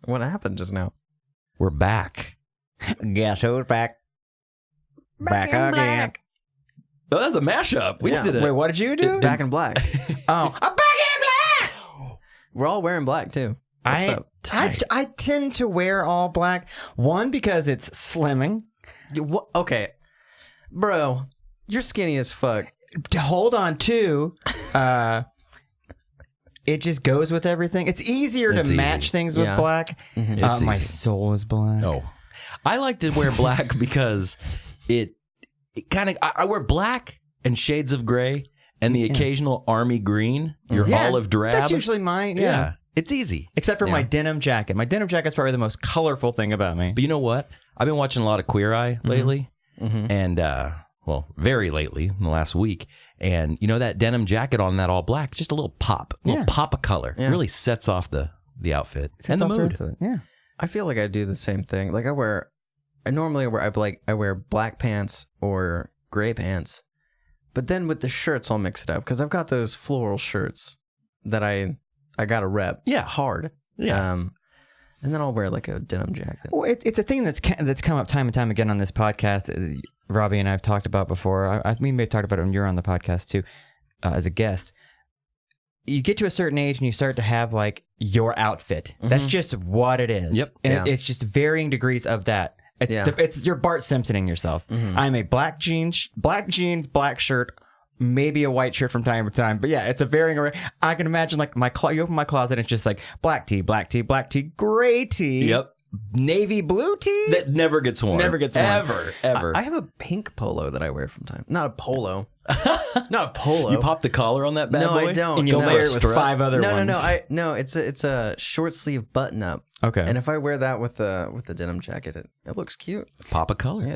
What happened just now? We're back. Guess who's back? Back again. Oh, that's a mashup. We just did it. Wait, what did you do? Back in black. Oh, I'm back in black. We're all wearing black too. What's up? I tend to wear all black. One, because it's slimming. Okay, bro, you're skinny as fuck. Hold on, two. It just goes with everything. It's easier to match things with black. Mm-hmm. My soul is black. Oh, I like to wear black because it kind of. I wear black and shades of gray and the occasional army green. Your olive drab. That's usually mine. Yeah. It's easy. Except for my denim jacket. My denim jacket is probably the most colorful thing about me. But you know what? I've been watching a lot of Queer Eye lately, and very lately, in the last week. And you know that denim jacket on that all black, just a little pop, of color, really sets off the outfit and the mood. Yeah, I feel like I do the same thing. Like I normally wear black pants or gray pants, but then with the shirts I'll mix it up because I've got those floral shirts that I got to rep hard. Yeah. And then I'll wear like a denim jacket. Well, it's a thing that's come up time and time again on this podcast. Robbie and I have talked about before. We may have talked about it when you were on the podcast too, as a guest. You get to a certain age and you start to have like your outfit. That's just what it is. Yep. And it's just varying degrees of that. It's you're Bart Simpsoning yourself. I'm a black jeans, black shirt, maybe a white shirt from time to time. But yeah, it's a varying array. I can imagine like you open my closet and it's just like black tee, gray tee. Yep. Navy blue tee That never gets worn. Ever. I have a pink polo that I wear from time. Not a polo. Not a polo. You pop the collar on that bad boy? No, I don't. and you layer it with five other ones. No. It's a short sleeve button up. Okay. And if I wear that with the denim jacket, it looks cute. Pop a color. Yeah,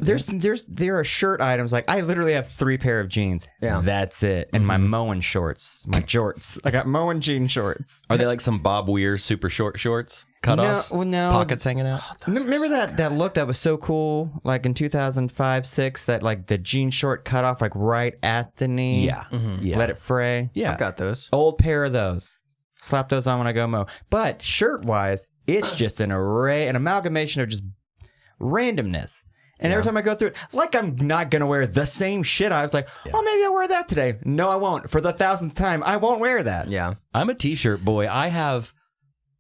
There are shirt items like I literally have 3 pair of jeans. Yeah. That's it. And my mowing shorts, my jorts. I got mowing jean shorts. Are they like some Bob Weir super short shorts? Cutoffs? No. Pockets hanging out? Remember that look that was so cool, like in 2005, 6, that like the jean short cut off like right at the knee. Yeah. Yeah. Let it fray. Yeah. I've got those. Old pair of those. Slap those on when I go mow. But shirt wise, it's just an amalgamation of just randomness. And every time I go through it, like I'm not going to wear the same shit. I was like, oh, maybe I'll wear that today. No, I won't. For the 1000th time, I won't wear that. Yeah. I'm a t-shirt boy. I have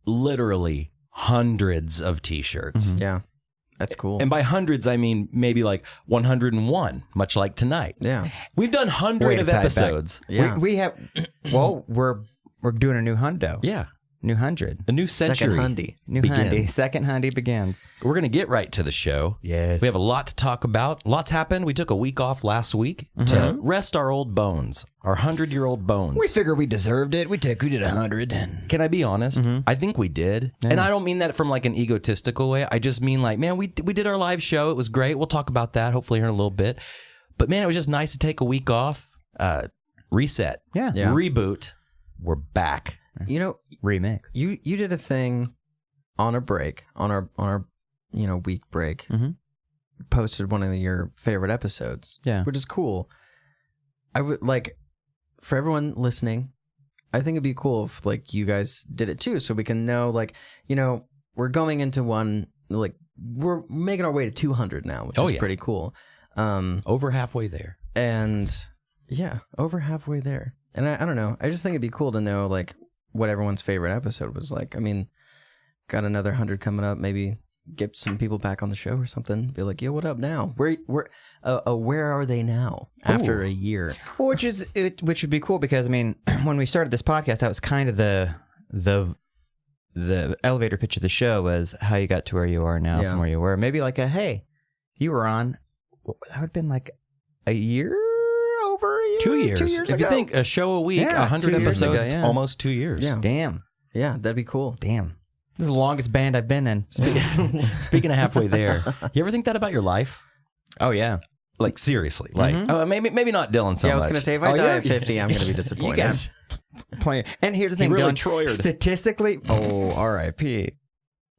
literally hundreds of t-shirts. Yeah. That's cool. And by hundreds, I mean maybe like 101, much like tonight. Yeah. We've done hundreds of episodes. Yeah. We have, well, we're doing a new hundo. Yeah. New 100. A new century. Second hundy. New begins. hundy. Second hundy begins. We're going to get right to the show. Yes. We have a lot to talk about. Lots happened. We took a week off last week to rest our old bones, our 100-year-old bones. We figured we deserved it. We did 100. Can I be honest? I think we did. Yeah. And I don't mean that from like an egotistical way. I just mean like, man, we did our live show. It was great. We'll talk about that hopefully here in a little bit. But man, it was just nice to take a week off, reset, reboot. We're back. You know, remix. You did a thing on a break, on our week break. Posted one of your favorite episodes. Yeah. Which is cool. I would like, for everyone listening, I think it'd be cool if like you guys did it too, so we can know like, we're going into one, like we're making our way to 200 now, which is pretty cool. Over halfway there. And yeah, over halfway there. And I don't know. I just think it'd be cool to know like what everyone's favorite episode was like. I mean, got another 100 coming up. Maybe get some people back on the show or something. Be like, yo, what up now? Where are they now after a year? Well, which would be cool because I mean, when we started this podcast, that was kind of the elevator pitch of the show was how you got to where you are now from where you were. Maybe like hey, you were on. That would have been like a year. Over a year? 2 years. 2 years if ago. you think a show a week, 100 episodes, it's almost 2 years. Yeah. Damn. Yeah, that'd be cool. Damn. This is the longest band I've been in. Speaking of halfway there, you ever think that about your life? Oh, yeah. Like, seriously. Like, maybe not Dylan so much. I was going to say, if I die at 50, I'm going to be disappointed. You guys playing. And here's the thing, really Dylan, statistically, R.I.P.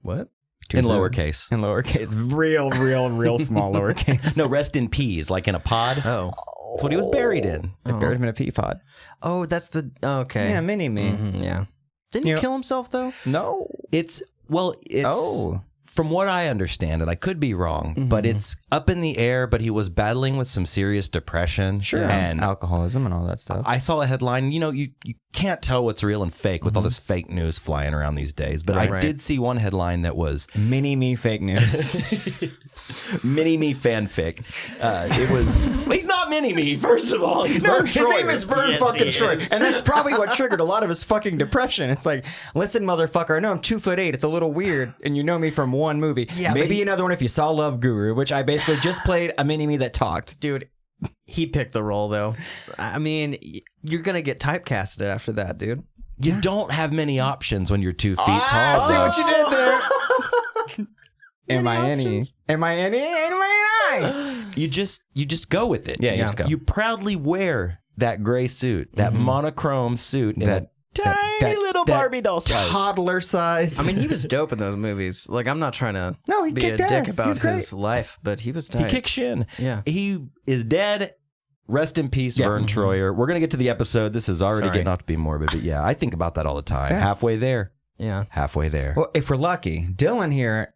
What? In lowercase. In lowercase. Real small lowercase. No, rest in peas, like in a pod. Oh. That's what he was buried in. They buried him in a pea pod. Oh, that's the... Okay. Yeah, mini-me. Yeah. Didn't he kill himself though? No. It's from what I understand, and I could be wrong, but it's up in the air, but he was battling with some serious depression. Sure. And alcoholism and all that stuff. I saw a headline, you can't tell what's real and fake with all this fake news flying around these days. But I did see one headline that was Mini-me fake news. Mini-me fanfic. It was, he's not Mini-me, first of all. He's No, Vern his Troyer. name is Vern fucking Troyer. And that's probably what triggered a lot of his fucking depression. It's like, listen, motherfucker, I know I'm 2'8". It's a little weird. And you know me from one movie. Yeah, maybe another one if you saw Love Guru, which I basically just played a mini-me that talked. Dude, he picked the role, though. I mean, you're going to get typecasted after that, dude. You don't have many options when you're 2 feet tall. I see what you did there. Am I any? You just go with it. Yeah, you just go. You proudly wear that gray suit, that monochrome suit, that tiny little Barbie doll size. Toddler size. I mean, he was dope in those movies. Like, I'm not trying to he be a kicked dick ass. about He was great. his life, but he was tight. He kicked shin. Yeah. He is dead. Rest in peace, Vern Troyer. We're going to get to the episode. This is already getting off to be morbid, but yeah, I think about that all the time. Yeah. Halfway there. Yeah. Halfway there. Well, if we're lucky, Dylan here.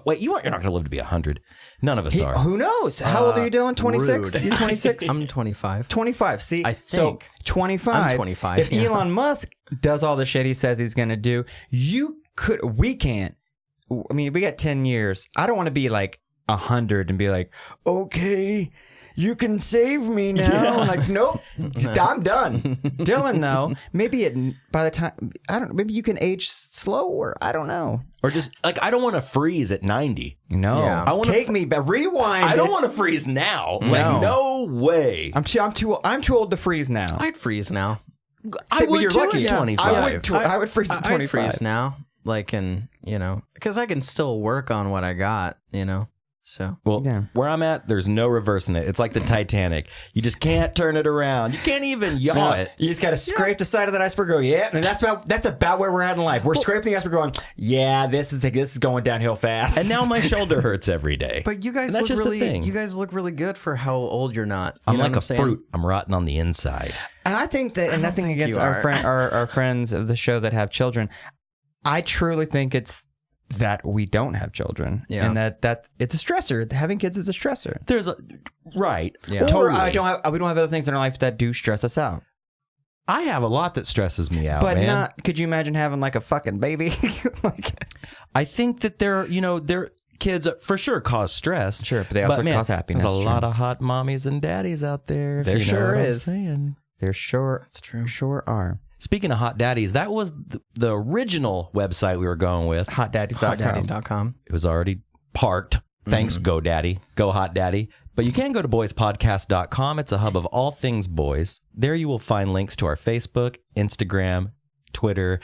Wait, you're not going to live to be 100. None of us are. Who knows? How old are you, Dylan? 26? Rude. You're 26? I'm 25. 25. See, I think. So 25. I'm 25. If Elon Musk does all the shit he says he's going to do, we can't. I mean, we got 10 years. I don't want to be like 100 and be like, okay, you can save me now. Yeah. Like, nope, I'm done. Dylan, though, maybe by the time, maybe you can age slower. I don't know. Or just, like, I don't want to freeze at 90. No. Yeah. I want to me, but rewind. I don't want to freeze now. No. Like, no way. I'm too old to freeze now. I'd freeze now. I would you're too lucky. at 25. I would freeze at 25. I'd freeze now. Like, because I can still work on what I got, So, well, where I'm at, there's no reversing it. It's like the Titanic. You just can't turn it around. You can't even yaw it. You just got to scrape the side of that iceberg. Go, and that's about where we're at in life. We're scraping the iceberg, going, this is going downhill fast. And now my shoulder hurts every day. but you guys look really good for how old you're not. I'm like a fruit. I'm rotten on the inside. I think that, and nothing against our friends of the show that have children. I truly think it's that we don't have children, and that it's a stressor. Having kids is a stressor. There's a right, yeah. Or we don't have other things in our life that do stress us out. I have a lot that stresses me out, but man. Could you imagine having like a fucking baby? I think that their kids for sure cause stress. Sure, but they also cause happiness. There's a lot of hot mommies and daddies out there. There sure is. There sure, it's true. Sure are. Speaking of hot daddies, that was the original website we were going with. Hotdaddies.com. It was already parked. Thanks, GoDaddy. Go Hot Daddy. But you can go to boyspodcast.com. It's a hub of all things boys. There you will find links to our Facebook, Instagram, Twitter,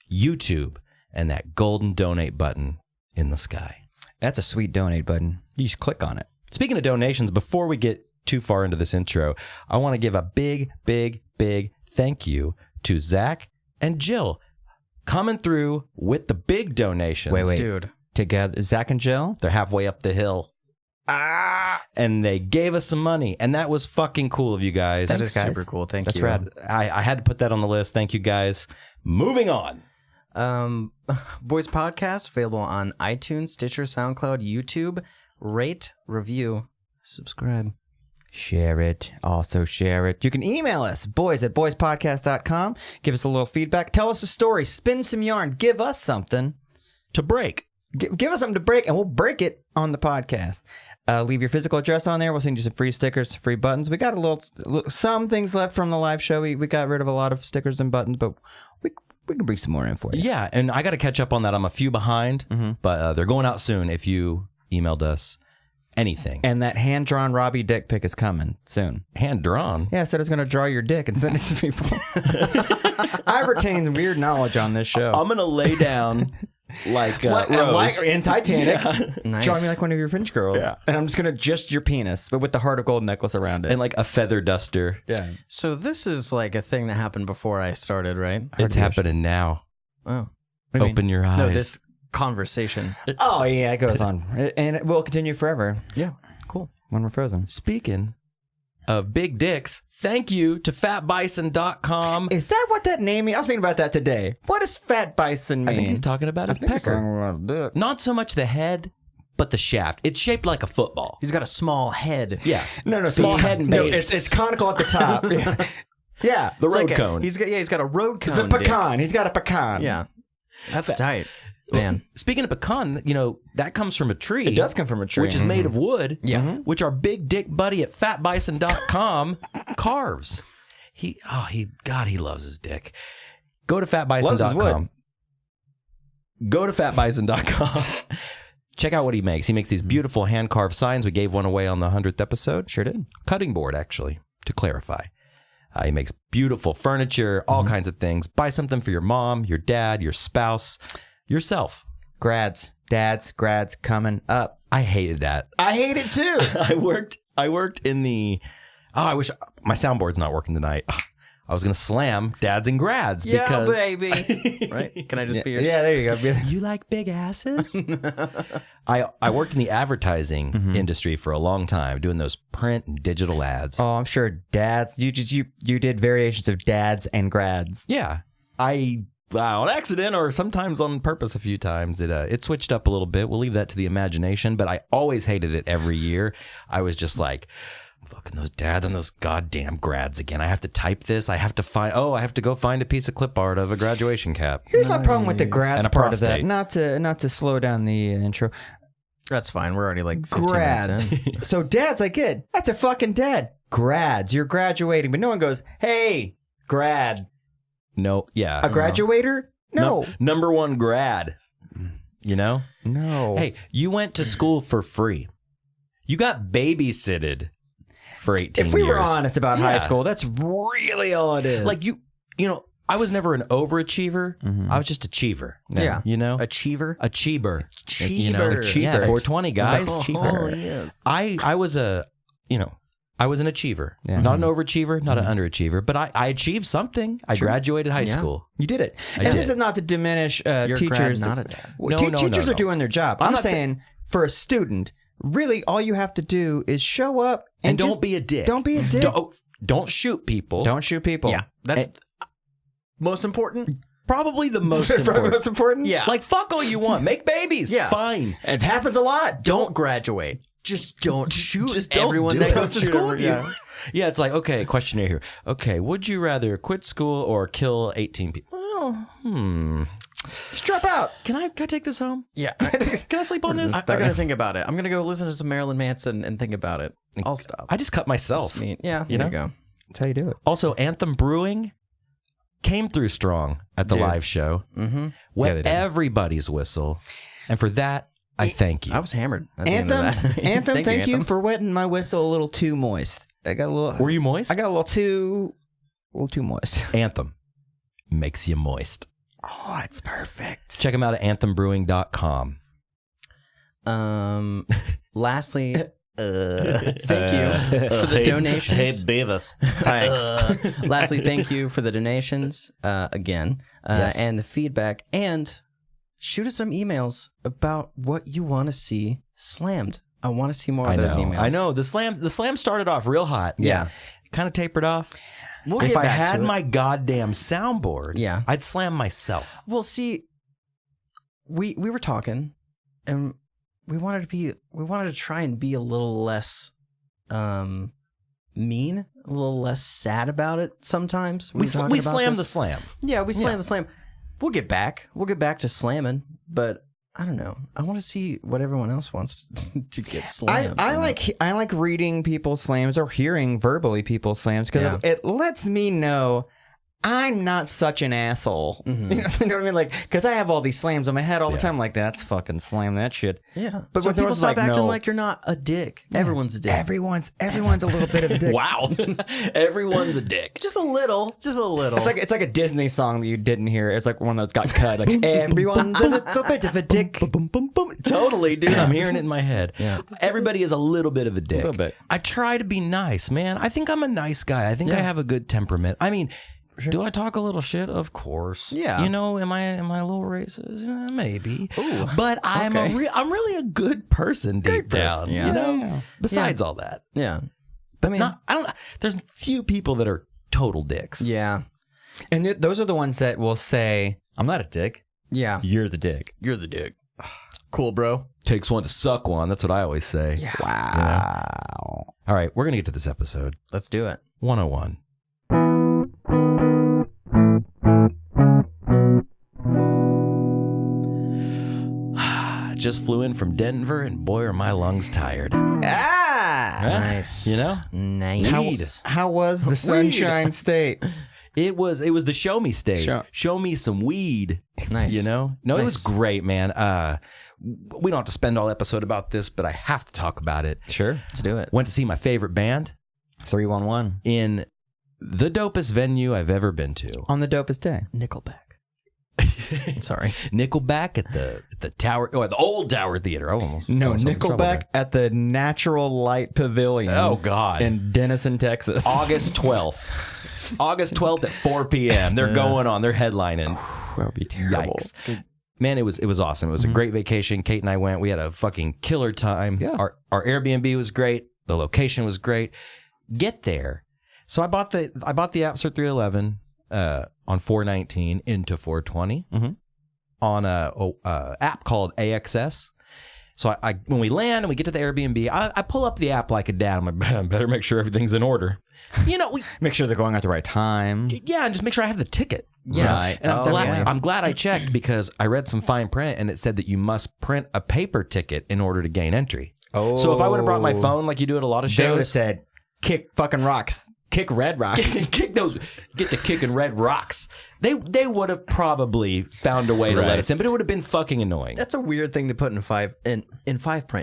YouTube, and that golden donate button in the sky. That's a sweet donate button. You just click on it. Speaking of donations, before we get too far into this intro, I want to give a big, big, big thank you to Zach and Jill coming through with the big donations. Wait. Dude. Together, Zach and Jill? They're halfway up the hill. And they gave us some money, and that was fucking cool of you guys. That is super cool. Thank you. That's rad. I had to put that on the list. Thank you guys. Moving on. Boys Podcast, available on iTunes, Stitcher, SoundCloud, YouTube. Rate, review, subscribe. Share it. Also share it. You can email us, boys@boyspodcast.com. Give us a little feedback. Tell us a story. Spin some yarn. Give us something to break. Give us something to break, and we'll break it on the podcast. Leave your physical address on there. We'll send you some free stickers, free buttons. We got some things left from the live show. We got rid of a lot of stickers and buttons, but we can bring some more in for you. Yeah, and I got to catch up on that. I'm a few behind, but they're going out soon if you emailed us anything. And that hand-drawn Robbie dick pic is coming soon. Hand-drawn? Yeah, I said I was going to draw your dick and send it to people. I retain weird knowledge on this show. I'm going to lay down like Rose. Like in Titanic. Yeah. Nice. Draw me like one of your French girls. Yeah. And I'm just going to adjust your penis, but with the heart of gold necklace around it. And like a feather duster. Yeah. So this is like a thing that happened before I started, right? It's happening now. Oh. Open your eyes. No, this conversation. Oh, yeah, it goes on. And it will continue forever. Yeah, cool. When we're frozen. Speaking of big dicks, thank you to fatbison.com. Is that what that name means? I was thinking about that today. What does Fat Bison mean? I think he's talking about his pecker. Not so much the head, but the shaft. It's shaped like a football. He's got a small head. Yeah. No, Small head and no, base. it's conical at the top. Yeah. The It's road like cone. He's got a road cone. The pecan. He's got a pecan. Yeah. That's tight. Man. Speaking of pecan, that comes from a tree. It does come from a tree. Which is made of wood. Yeah. Which our big dick buddy at fatbison.com carves. He loves his dick. Go to fatbison.com. Go to fatbison.com. Check out what he makes. He makes these beautiful hand-carved signs. We gave one away on the 100th episode. Sure did. Cutting board, actually, to clarify. He makes beautiful furniture, all kinds of things. Buy something for your mom, your dad, your spouse, yourself. Dads, grads coming up. I hated that. I hate it too. I worked in the... Oh, I wish... My soundboard's not working tonight. I was going to slam dads and grads because... Yeah, baby. Right? Can I just be your... Yeah, there you go. You like big asses? I worked in the advertising industry for a long time, doing those print and digital ads. Oh, I'm sure dads. You did variations of dads and grads. Yeah. On accident or sometimes on purpose a few times, it switched up a little bit. We'll leave that to the imagination, but I always hated it every year. I was just like... Fucking those dads and those goddamn grads again. I have to type this. I have to go find a piece of clip art of a graduation cap. Here's my problem with the grads And a part of that. prostate. Not to slow down the intro. That's fine. We're already like 15 minutes Grads. in. So dads, I get. That's a fucking dad. Grads. You're graduating, but no one goes, hey, grad. No, yeah. A graduator? No. Number one grad. No. Hey, you went to school for free. You got babysitted for 18 If we years. were honest about Yeah. high school, that's really all it is. Like I was never an overachiever. I was just achiever. Yeah. Achiever. Achiever. Yeah, 420 guys. Oh, yes. I was I was an achiever. Yeah. Not an overachiever, not an underachiever, but I achieved something. I graduated high school. You did it. I And did. this is not to diminish You're teachers. not a dad. Well, No, teachers no. are doing their job. I'm I'm not saying for a student, really all you have to do is show up And just don't be a dick. Don't be a dick. Don't shoot people. Don't shoot people. Yeah. That's most important. Probably the most Most important. important? Yeah. Like, fuck all you want. Make babies. Yeah. Fine. It happens a lot. Don't graduate. Just don't shoot Just don't everyone do that it. goes to Shoot school with you. everyone, Yeah, it's like, okay, questionnaire here. Okay, would you rather quit school or kill 18 people? Well, Just drop out. Can I take this home? Yeah. Can I sleep on this? I gotta think about it. I'm gonna go listen to some Marilyn Manson and think about it. I'll stop. I just cut myself. That's me. Yeah, You there know? you go. That's how you do it. Also, Anthem Brewing came through strong at the Dude. live show. Mm-hmm. Wet they did. everybody's whistle. And for that, I thank you. I was hammered. At the end of Anthem, that. Anthem, thank you Anthem. for wetting my whistle a little too moist. I got a little. Were you moist? I got a little too moist. Anthem makes you moist. Oh, it's perfect. Check them out at anthembrewing.com. Lastly, thank you for the donations. Hey, Beavis. Thanks. Lastly, thank you for the donations again, Yes. and the feedback, and shoot us some emails about what you want to see slammed. I want to see more of those emails. I know. The slam started off real hot. Yeah. Kind of tapered off. We'll If get I back had to it. my goddamn soundboard, Yeah. I'd slam myself. Well, see, we were talking, and we wanted to try and be a little less mean, a little less sad about it sometimes. We slam the slam. Yeah, we slam the slam. We'll get back to slamming, but I don't know. I want to see what everyone else wants to get slammed. I like reading people's slams or hearing verbally people's slams because it lets me know I'm not such an asshole. Mm-hmm. You know what I mean? Like, because I have all these slams on my head all the time. Like, that's fucking slam that shit. Yeah, But so when people someone's stop like, acting no. like you're not a dick. Everyone's a dick. Everyone's a little bit of a dick. Wow. Everyone's a dick. Just a little. It's like a Disney song that you didn't hear. It's like one that's got cut. Like everyone's a little bit of a dick. Totally, dude. I'm hearing it in my head. Yeah. Everybody is a little bit of a dick. A little bit. I try to be nice, man. I think I'm a nice guy. I think I have a good temperament. I mean, do I talk a little shit? Of course. Yeah. You know, am I a little racist? Maybe. Ooh. But I'm Okay. I'm really a good person deep down. Yeah. You know. Besides all that. Yeah. But there's few people that are total dicks. Yeah. And those are the ones that will say, I'm not a dick. Yeah. You're the dick. You're the dick. Cool, bro. Takes one to suck one. That's what I always say. Yeah. Wow. You know? All right, we're going to get to this episode. Let's do it. 101. Just flew in from Denver, and boy, are my lungs tired. Nice. You know? Nice. How was the Sunshine State? It was the show me state. Show me some weed. Nice. You know? No, It was great, man. We don't have to spend all episode about this, but I have to talk about it. Sure. Let's do it. Went to see my favorite band 311 in the dopest venue I've ever been to. on the dopest day. Nickelback. Sorry. Nickelback at the Tower, at the old Tower Theater. I almost got myself in trouble Nickelback there. at the Natural Light Pavilion. Oh God. in Denison, Texas. August 12th. August 12th at 4 p.m. They're going on. They're headlining. That would be terrible. Yikes. Man, it was awesome. It was a great vacation. Kate and I went. We had a fucking killer time. Yeah. Our Airbnb was great. The location was great. Get there. So I bought the Apsar 311 on 419 into 420 on a app called AXS. So I when we land and we get to the Airbnb, I pull up the app like a dad. I'm like, man, better make sure everything's in order. You know, Make sure they're going at the right time. yeah, and just make sure I have the ticket. Yeah. Right. And Oh, yeah. I'm glad I checked because I read some fine print and it said that you must print a paper ticket in order to gain entry. Oh. So if I would have brought my phone like you do at a lot of They would have shows, said, kick fucking rocks. Kick red rocks. kick those, get to kicking red rocks. They would have probably found a way to let us in, but it would have been fucking annoying. That's a weird thing to put in fine print.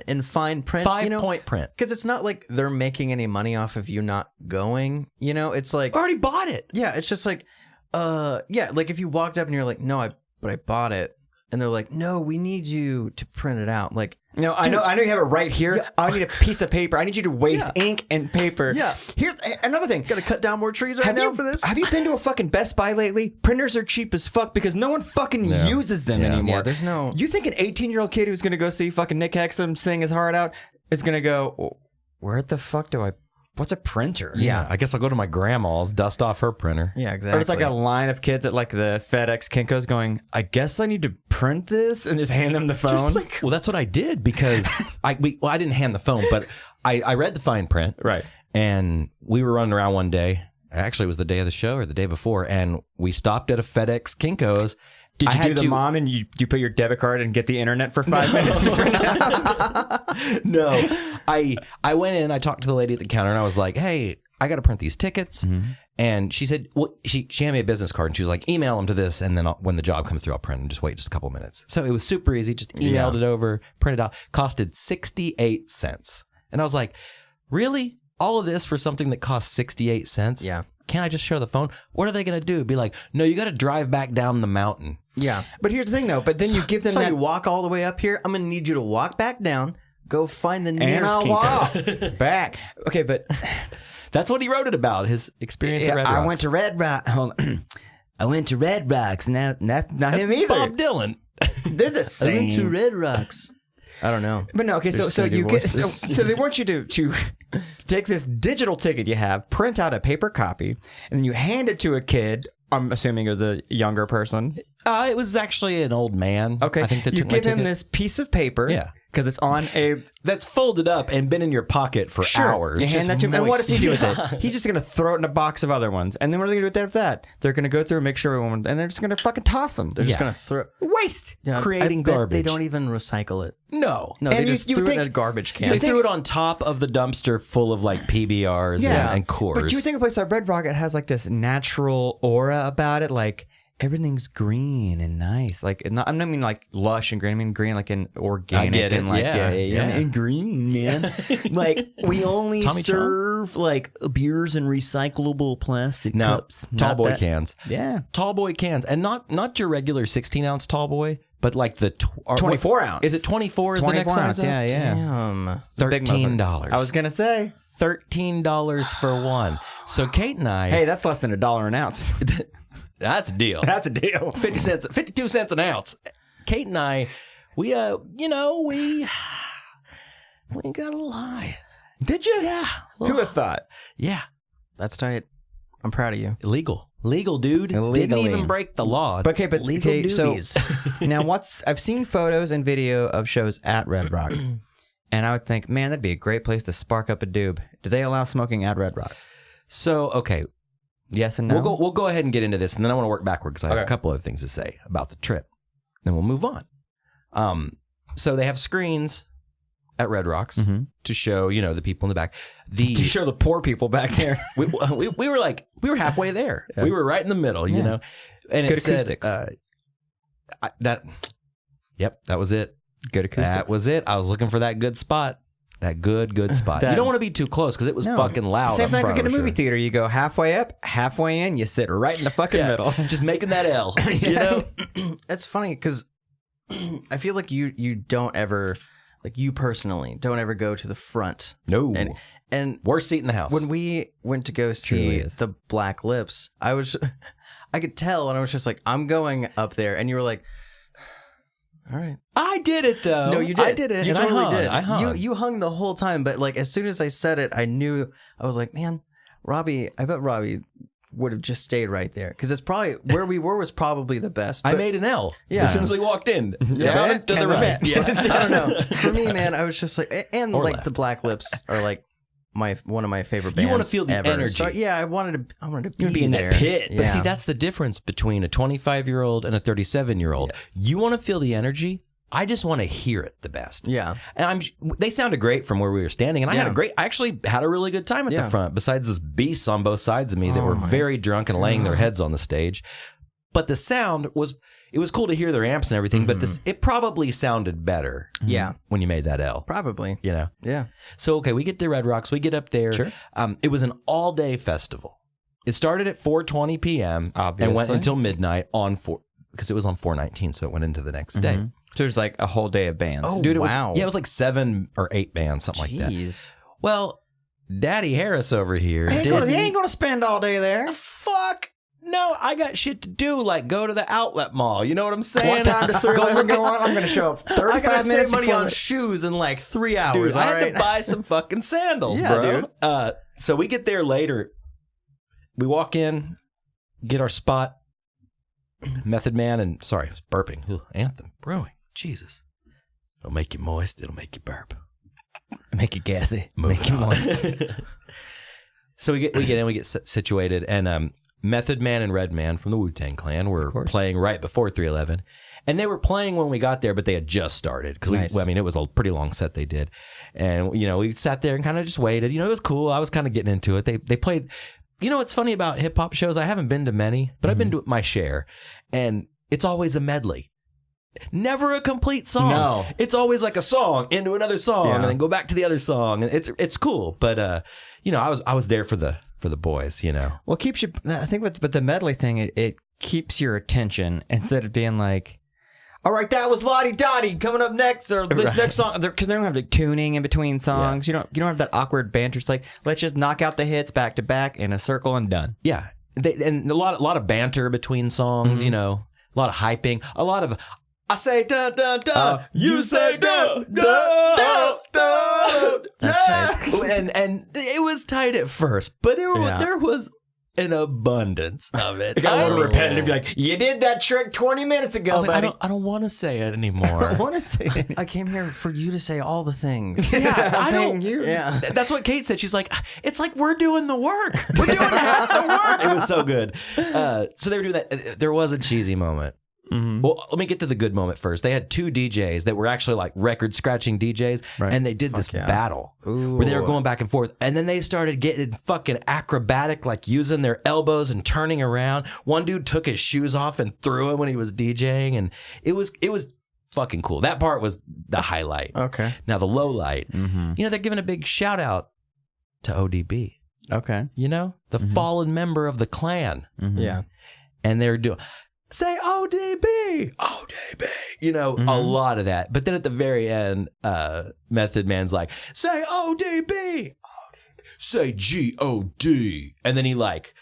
In fine print. 5-point print. Because it's not like they're making any money off of you not going. You know, it's like I already bought it. yeah, it's just like like if you walked up and you're like, no, but I bought it. And they're like, no, we need you to print it out. Like, No, I know you have it right here. Yeah. I need a piece of paper. I need you to waste ink and paper. Yeah. Here, another thing. gotta cut down more trees right now for this. Have you been to a fucking Best Buy lately? Printers are cheap as fuck because no one fucking uses them anymore. Yeah, there's no. You think an 18-year-old kid who's gonna go see fucking Nick Hexum sing his heart out is gonna go, where the fuck do I? What's a printer? Yeah, I guess I'll go to my grandma's, dust off her printer. Yeah, exactly. Or it's like a line of kids at like the FedEx Kinko's going, I guess I need to print this and just hand them the phone. Well, that's what I did because I didn't hand the phone, but I read the fine print. Right. And we were running around one day. Actually, it was the day of the show or the day before, and we stopped at a FedEx Kinko's. Did you do the mom and you put your debit card and get the internet for 5 minutes to print out? No, I went in and I talked to the lady at the counter and I was like, hey, I got to print these tickets. And she said, well, she handed me a business card and she was like, email them to this. And then when the job comes through, I'll print them. Just wait just a couple minutes. So it was super easy. Just emailed it over, printed out, costed 68 cents. And I was like, really? All of this for something that costs 68 cents? Yeah. Can't I just share the phone? What are they going to do? Be like, no, you got to drive back down the mountain. Yeah. But here's the thing, though. But then you give them So that. you walk all the way up here. I'm gonna need you to walk back down. Go find the And nearest I'll Kinko's. walk back. Okay, but That's what he wrote it about, his experience at Red Rocks. I went to Red Rock. Hold on. I went to Red Rocks. Now, not him either. Bob Dylan. They're the I went same. to Red Rocks. I don't know. But no, okay, so There's you get voices. so they want you to take this digital ticket you have, print out a paper copy, and then you hand it to a kid. I'm assuming it was a younger person. It was actually an old man. Okay, I think that you took my give him ticket. this piece of paper. Yeah. because it's on a. That's folded up and been in your pocket for Sure. hours. You hand that Just to him, and what does he do with moist. it? He's just gonna throw it in a box of other ones, and then what are they gonna do with that? They're gonna go through and make sure everyone, and they're just gonna fucking toss them. They're just Yeah. gonna throw. Waste. Yeah, Creating I bet garbage. They don't even recycle it. No. No, And they you- just you threw think- it in a garbage can. They threw it on top of the dumpster full of like PBRs and Coors. But you think a place like Red Rock, it has like this natural aura about it, like everything's green and nice. Like I don't mean like lush and green. I mean green like in organic. I get it. And like Yeah. and green, man. Like we only Tommy Chong? serve like beers in recyclable plastic No, cups. tall Not boy that- cans. Yeah. Tall boy cans. And not your regular 16-ounce tall boy, but like the 24 ounce. Is it 24 is the next 24 ounce, size up? yeah, yeah. Damn. Big $13. motherfucker. I was gonna say, $13 for one. So Kate and I, hey, that's less than $1 an ounce. that's a deal. That's a deal. 52 cents an ounce. Kate and I, we ain't gotta lie. Did you? Yeah. Who would have thought? Yeah. That's tight. I'm proud of you. Illegal, dude. Illegally. Didn't even break the law. But Legal so doobies. now I've seen photos and video of shows at Red Rock, and I would think, man, that'd be a great place to spark up a doob. Do they allow smoking at Red Rock? So, okay, Yes and no. we'll go ahead and get into this, and then I want to work backward because I have Okay. a couple of things to say about the trip. Then we'll move on. So they have screens at Red Rocks to show, the people in the back. to show the poor people back there. we were halfway there. Yeah. We were right in the middle, you know. And Good it said, acoustics. that was it. Good acoustics. That was it. I was looking for that good spot. That good spot. That- You don't want to be too close because it was No. fucking loud. Same up thing front, like in a for movie sure. theater. You go halfway up, halfway in, you sit right in the fucking middle. Just making that L. You know? It's funny because I feel like you don't ever, like you personally, don't ever go to the front. No. And Worst seat in the house. when we went to go Truly see is. the Black Lips, I could tell, and I was just like, I'm going up there, and you were like, all right. I did it though. No, you did. I did it. You and totally I hung. did. I hung. You hung the whole time, but like as soon as I said it, I knew. I was like, man, I bet Robbie would have just stayed right there because it's probably where we were was probably the best. I but- made an L. Yeah. As soon as we walked in. Yeah. Down and to the And the right. bit. Yeah. I don't know. For me, man, I was just like, and Or like left. the Black Lips are like one of my favorite You bands. wanna feel the ever. energy. So, yeah, I wanted to be, be in that there. pit. But Yeah. see, that's the difference between a 25-year-old and a 37-year-old. Yes. You want to feel the energy. I just want to hear it the best. Yeah. And they sounded great from where we were standing, and I actually had a really good time at the Yeah. front. Besides those beasts on both sides of me that were very drunk and laying their heads on the stage, but the sound was cool to hear their amps and everything. But it probably sounded better. Yeah. when you made that L. Probably. You know. Yeah. So okay, we get to Red Rocks. We get up there. Sure. It was an all-day festival. It started at 4:20 p.m. and went Obviously. until midnight because it was on 4/19, so it went into the next day. So there's like a whole day of bands. Oh, Dude, it wow. was like 7 or 8 bands, something like that. Jeez. Well, Daddy Harris over here He ain't gonna spend all day there. fuck. No, I got shit to do, like go to the outlet mall. You know what I'm saying? What time does 311 go on? I'm gonna show up I gotta 35 save minutes money before on the- shoes in like 3 Dude, hours. I all had right? to buy some fucking sandals, Yeah, bro. dude. So we get there later. We walk in, get our spot. Method Man and sorry, I was burping. Ugh, Anthem Brewing. Jesus. It'll make you moist. It'll make you burp. Make it gassy. Make on. So we get in, we get situated, and Method Man and Redman from the Wu-Tang Clan were playing right before 311, and they were playing when we got there, but they had just started because Nice. it was a pretty long set they did, and we sat there and kind of just waited. It was cool. I was kind of getting into it. They played. What's funny about hip hop shows? I haven't been to many, but I've been to my share, and it's always a medley. Never a complete song. No. It's always like a song into another song, Yeah. and then go back to the other song. And it's cool, but I was there for the boys. Well, it keeps you. I think with the medley thing, it keeps your attention instead of being like, all right, that was Lottie Dottie coming up next, or this next song, because they don't have like tuning in between songs. You don't have that awkward banter. It's like, let's just knock out the hits back to back in a circle and done. Yeah, and a lot of banter between songs. A lot of hyping, a lot of. I say da da da, you say da da da da. That's tight. And it was tight at first, but there was an abundance of it. repetitive. You're like, you did that trick 20 minutes ago, I was like, buddy. I don't want to say it anymore. want to say it. I came here for you to say all the things. Yeah, I Paying don't. you. Yeah. That's what Kate said. She's like, it's like we're doing the work. We're doing half the work. It was so good. So they were doing that. There was a cheesy moment. Well, let me get to the good moment first. They had 2 DJs that were actually like record scratching DJs, and they did this battle where they were going back and forth, and then they started getting fucking acrobatic, like using their elbows and turning around. One dude took his shoes off and threw them when he was DJing, and it was fucking cool. That part was the highlight. Okay. Now the low light, they're giving a big shout out to ODB. Okay. The fallen member of the clan, Yeah. and they're doing. Say ODB, a lot of that. But then at the very end, Method Man's like, say ODB, say G-O-D. And then he like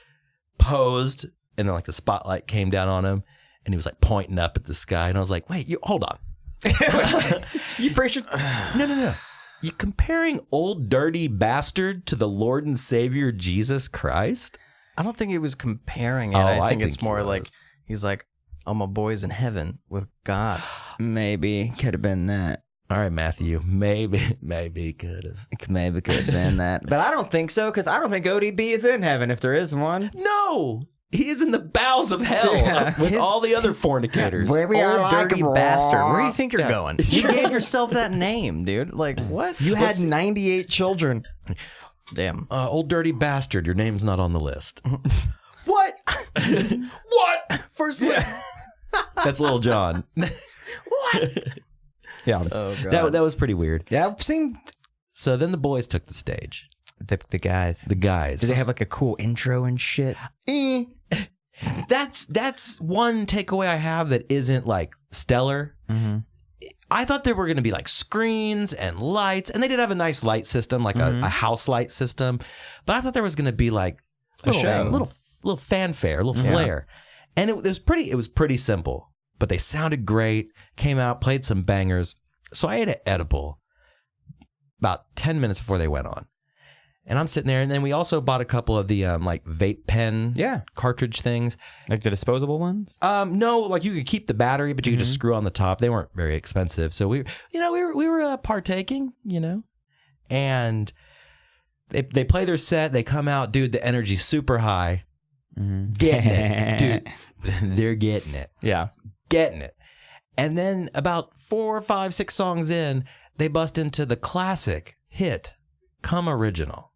posed, and then like the spotlight came down on him, and he was like pointing up at the sky. And I was like, wait, hold on. You preaching? No. You comparing Old Dirty Bastard to the Lord and Savior Jesus Christ? I don't think he was comparing it. Oh, I I think think it's he more was. like he's like, "Oh, my boy's in heaven with God." Maybe could have been that. All right, Matthew. Maybe could have. Maybe could have been that. But I don't think so, because I don't think ODB is in heaven if there is one. No, he is in the bowels of hell with all the other fornicators. Where we are Old like dirty a bastard. rock. Where do you think you're going? You gave yourself that name, dude. Like what? You had 98 children. Damn. Old Dirty Bastard, your name's not on the list. What? What? First. That's Lil Jon. Yeah. Oh god. That was pretty weird. Yeah, I've seen So then the boys took the stage. the guys. The guys. Did they have like a cool intro and shit? That's one takeaway I have that isn't like stellar. Mm-hmm. I thought there were going to be like screens and lights, and they did have a nice light system, like a house light system. But I thought there was going to be like A show. little fanfare, a little flair, and it was pretty simple. But they sounded great. Came out, played some bangers. So I ate an edible about 10 minutes before they went on, and I'm sitting there. And then we also bought a couple of the like vape pen cartridge things. Like the disposable ones? No, like you could keep the battery, but you could just screw on the top. They weren't very expensive, so we were partaking, and they play their set. They come out, dude. The energy's super high, getting it, dude. They're getting it, getting it. And then about 4, 5, 6 songs in, they bust into the classic hit, "Come Original."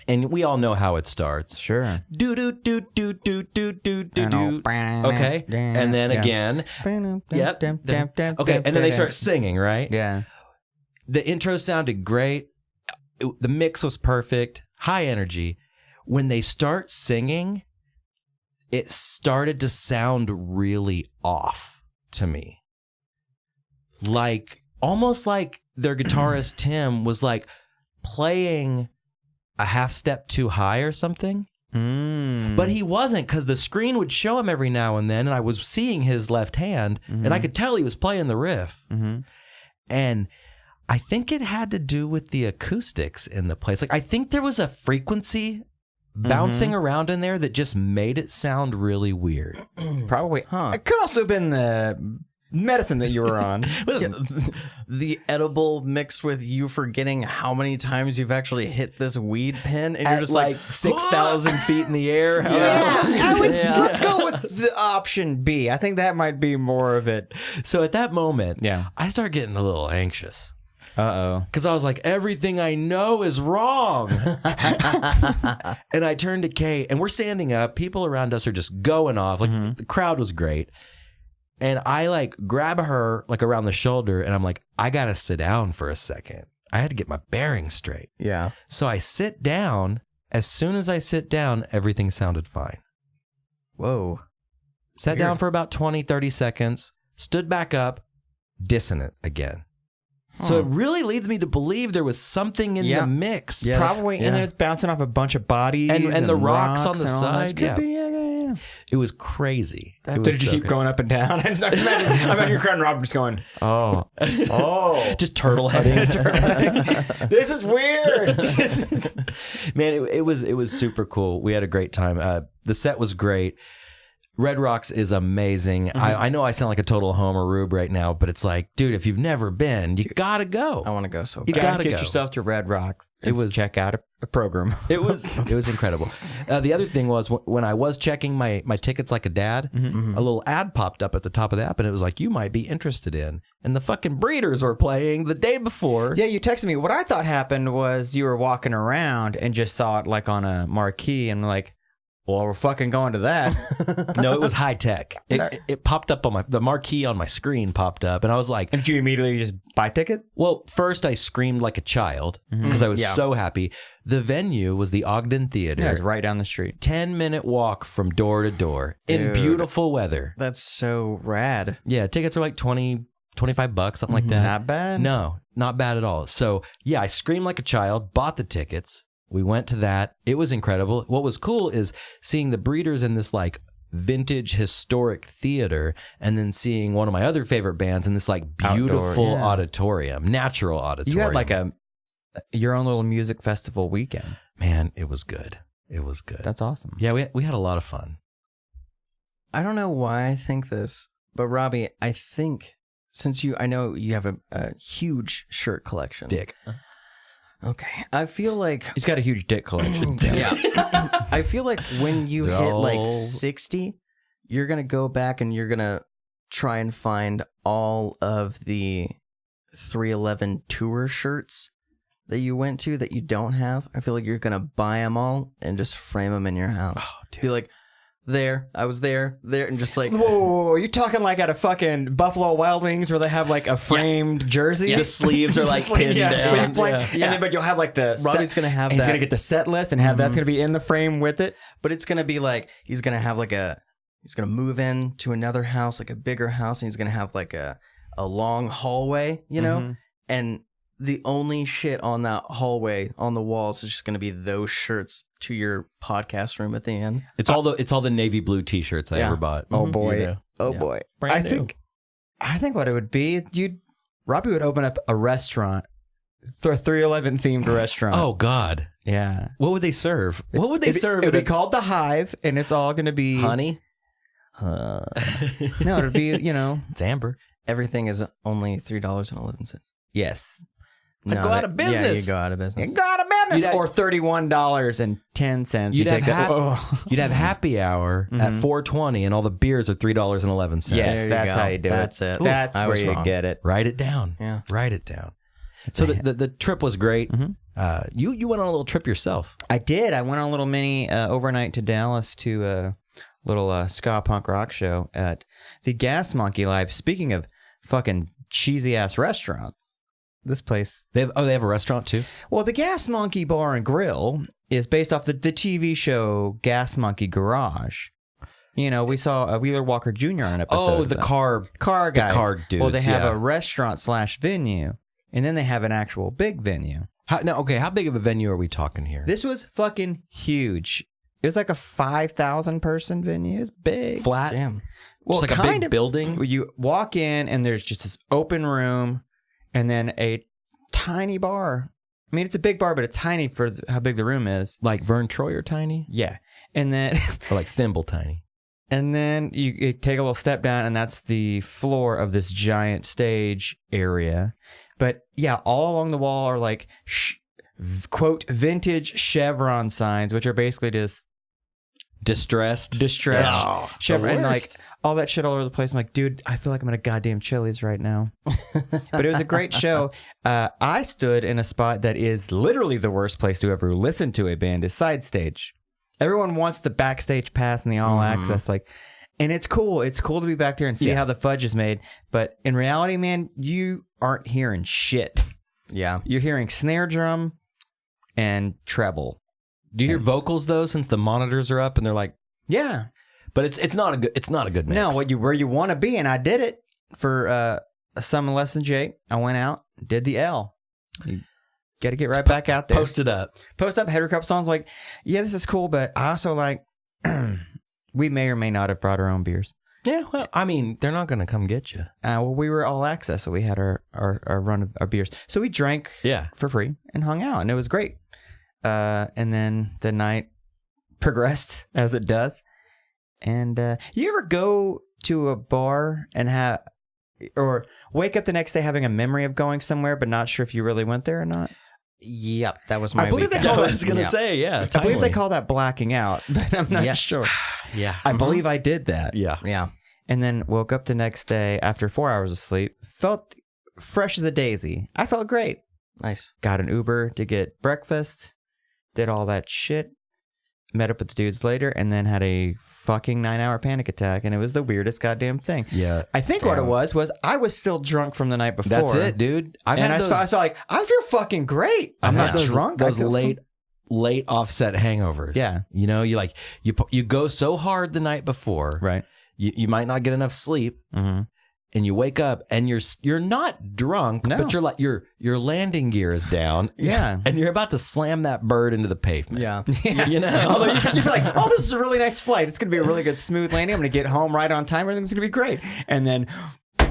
And we all know how it starts. Sure. Do do do do do do do do do. Okay, and then again. Yep. Okay, and then they start singing, right? Yeah. The intro sounded great. The mix was perfect. High energy. When they start singing, it started to sound really off to me. Like almost like their guitarist Tim was like playing a half step too high or something. But he wasn't, because the screen would show him every now and then, and I was seeing his left hand, and I could tell he was playing the riff. And I think it had to do with the acoustics in the place. Like I think there was a frequency bouncing around in there that just made it sound really weird. Probably. Huh. It could also have been the medicine that you were on. The edible mixed with you forgetting how many times you've actually hit this weed pen, and you're At just like 6,000 feet in the air. Let's go with the option B. I think that might be more of it. So at that moment, Yeah. I started getting a little anxious. Uh-oh. Because I was like, everything I know is wrong. And I turned to Kay, and we're standing up. People around us are just going off. Like the crowd was great. And I like grab her like around the shoulder, and I'm like, I got to sit down for a second. I had to get my bearings straight. Yeah. So I sit down. As soon as I sit down, everything sounded fine. Whoa. Sat down for about 20, 30 seconds, stood back up, dissonant again. So it really leads me to believe there was something in the mix. Yeah, Probably, and then it's bouncing off a bunch of bodies. And the rocks on the and all side, that. yeah. Could be, yeah. It was crazy. It was Did you so keep good. going up and down? I imagine your friend Rob just going, oh. Just turtle heading. This is weird. Man, it was super cool. We had a great time. The set was great. Red Rocks is amazing. I know I sound like a total Homer Rube right now, but it's like, dude, if you've never been, you gotta go. I want to go so You bad. gotta Get go. yourself to Red Rocks. It was- check out a program. It was incredible. The other thing was when I was checking my tickets like a dad, a little ad popped up at the top of the app, and it was like, you might be interested in. And the fucking Breeders were playing the day before. Yeah, you texted me. What I thought happened was you were walking around and just saw it like on a marquee, and like, well, we're fucking going to that. No, it was high tech. It popped up on the marquee on my screen popped up, and I was like, And did you immediately just buy a ticket? well, first I screamed like a child because I was so happy. The venue was the Ogden Theater. Yeah, it's right down the street. 10-minute walk from door to door in Dude. beautiful weather. That's so rad. Yeah, tickets are like $20, $25, something like that. Not bad. No, not bad at all. So yeah, I screamed like a child, bought the tickets. We went to that. It was incredible. What was cool is seeing the Breeders in this like vintage historic theater and then seeing one of my other favorite bands in this like beautiful auditorium, natural auditorium. You had like your own little music festival weekend. Man, it was good. It was good. That's awesome. Yeah, we had a lot of fun. I don't know why I think this, but Robbie, I think since I know you have a huge shirt collection. Dick. Okay. I feel like He's got a huge dick collection. yeah. I feel like when you hit like 60, you're going to go back and you're going to try and find all of the 311 tour shirts that you went to that you don't have. I feel like you're going to buy them all and just frame them in your house. Oh, dude. Be like, I was there, and just like... Whoa, you're talking like at a fucking Buffalo Wild Wings where they have like a framed jersey? Yes. The sleeves are like pinned down. And then, but you'll have like the... Robbie's going to have and that. he's going to get the set list and have that's going to be in the frame with it. But it's going to be like, he's going to have like he's going to move in to another house, like a bigger house, and he's going to have like a long hallway, you know? And the only shit on that hallway on the walls is just going to be those shirts to your podcast room at the end. It's all the navy blue t-shirts I ever bought. Oh boy. You know? Oh boy. I think what it would be, Robbie would open up a restaurant, a 311 themed resturant. Oh God. Yeah. What would they serve? What would they serve? It'd be called The Hive, and it's all going to be... honey? No, it'd be, It's amber. Everything is only $3.11. yes. I'd go out of business. Yeah, you go out of business. You got a business. Or $31.10. You'd have happy hour at 4:20, and all the beers are $3.11. Yes, There you that's go. how you do That's it. it. That's I where was you wrong. get it. Write it down. Yeah. Write it down. So the trip was great. You went on a little trip yourself. I did. I went on a little mini overnight to Dallas to a little ska punk rock show at the Gas Monkey Live. Speaking of fucking cheesy ass restaurants, this place. They have a restaurant too? Well, the Gas Monkey Bar and Grill is based off the TV show Gas Monkey Garage. You know, we saw Wheeler Walker Jr. on an episode. Oh, of the them. car guys. car dudes. Well, they have yeah. a restaurant / venue, and then they have an actual big venue. How big of a venue are we talking here? This was fucking huge. It was like a 5,000 person venue. It's big. Flat? Damn. Well, Just like a big building? You walk in and there's just this open room and then a tiny bar. I mean, it's a big bar, but it's tiny for how big the room is. Like Vern Troyer tiny? Yeah. And then Or like Thimble tiny? and then you take a little step down and that's the floor of this giant stage area. But yeah, all along the wall are like, quote, vintage chevron signs, which are basically just Distressed. Chevron, and like all that shit all over the place. I'm like, dude, I feel like I'm at a goddamn Chili's right now. But it was a great show. I stood in a spot that is literally the worst place to ever listen to a band is side stage. Everyone wants the backstage pass and the all access, like, and it's cool. It's cool to be back there and see how the fudge is made. But in reality, man, you aren't hearing shit. Yeah. You're hearing snare drum and treble. Do you hear vocals though, since the monitors are up and they're like, Yeah. but it's not a good mix. No, where you want to be, and I did it for some less than Jake. I went out, did the L. You got to get right back out there. Post it up. Post up. Had a couple songs like, yeah, this is cool, but I also like. We may or may not have brought our own beers. Yeah, well, I mean, they're not going to come get you. Well, we were all access, so we had our run of our beers. So we drank for free and hung out, and it was great. And then the night progressed as it does. And you ever go to a bar and or wake up the next day having a memory of going somewhere, but not sure if you really went there or not? Yep, that was my I believe weekend. they call I was going to say, yeah. I believe they call that blacking out, but I'm not sure. Yeah. I believe I did that. Yeah. Yeah. And then woke up the next day after 4 hours of sleep, felt fresh as a daisy. I felt great. Nice. Got an Uber to get breakfast, did all that shit, met up with the dudes later, and then had a fucking 9-hour panic attack, and it was the weirdest goddamn thing. Yeah. I think what it was I was still drunk from the night before. That's it, dude. I was like, I feel fucking great. I'm not drunk. Those late offset hangovers. Yeah. You know, you go so hard the night before. Right. You might not get enough sleep. Mm-hmm. and you wake up and you're not drunk, No. but you're like your landing gear is down. Yeah. And you're about to slam that bird into the pavement. Yeah. You know? Although you feel like, oh, this is a really nice flight. It's going to be a really good smooth landing. I'm going to get home right on time. Everything's going to be great. And then,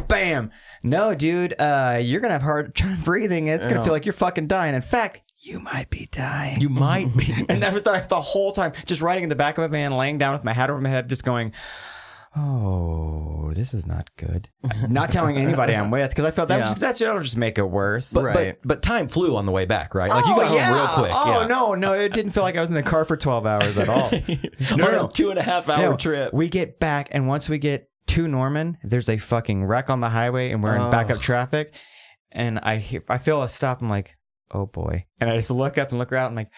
bam. No, dude, you're going to have hard time breathing. It's going to feel like you're fucking dying. In fact, you might be dying. You might be. And that was the whole time, just riding in the back of a van, laying down with my hat over my head, just going, oh, this is not good. Not telling anybody I'm with, because I felt that'll just make it worse. But time flew on the way back, right? Like you got home real quick. Oh, no, it didn't feel like I was in the car for 12 hours at all. No, 2.5 hour trip. We get back, and once we get to Norman, there's a fucking wreck on the highway, and we're in backup traffic. And I feel a stop. I'm like, oh boy. And I just look up and look around. I'm like,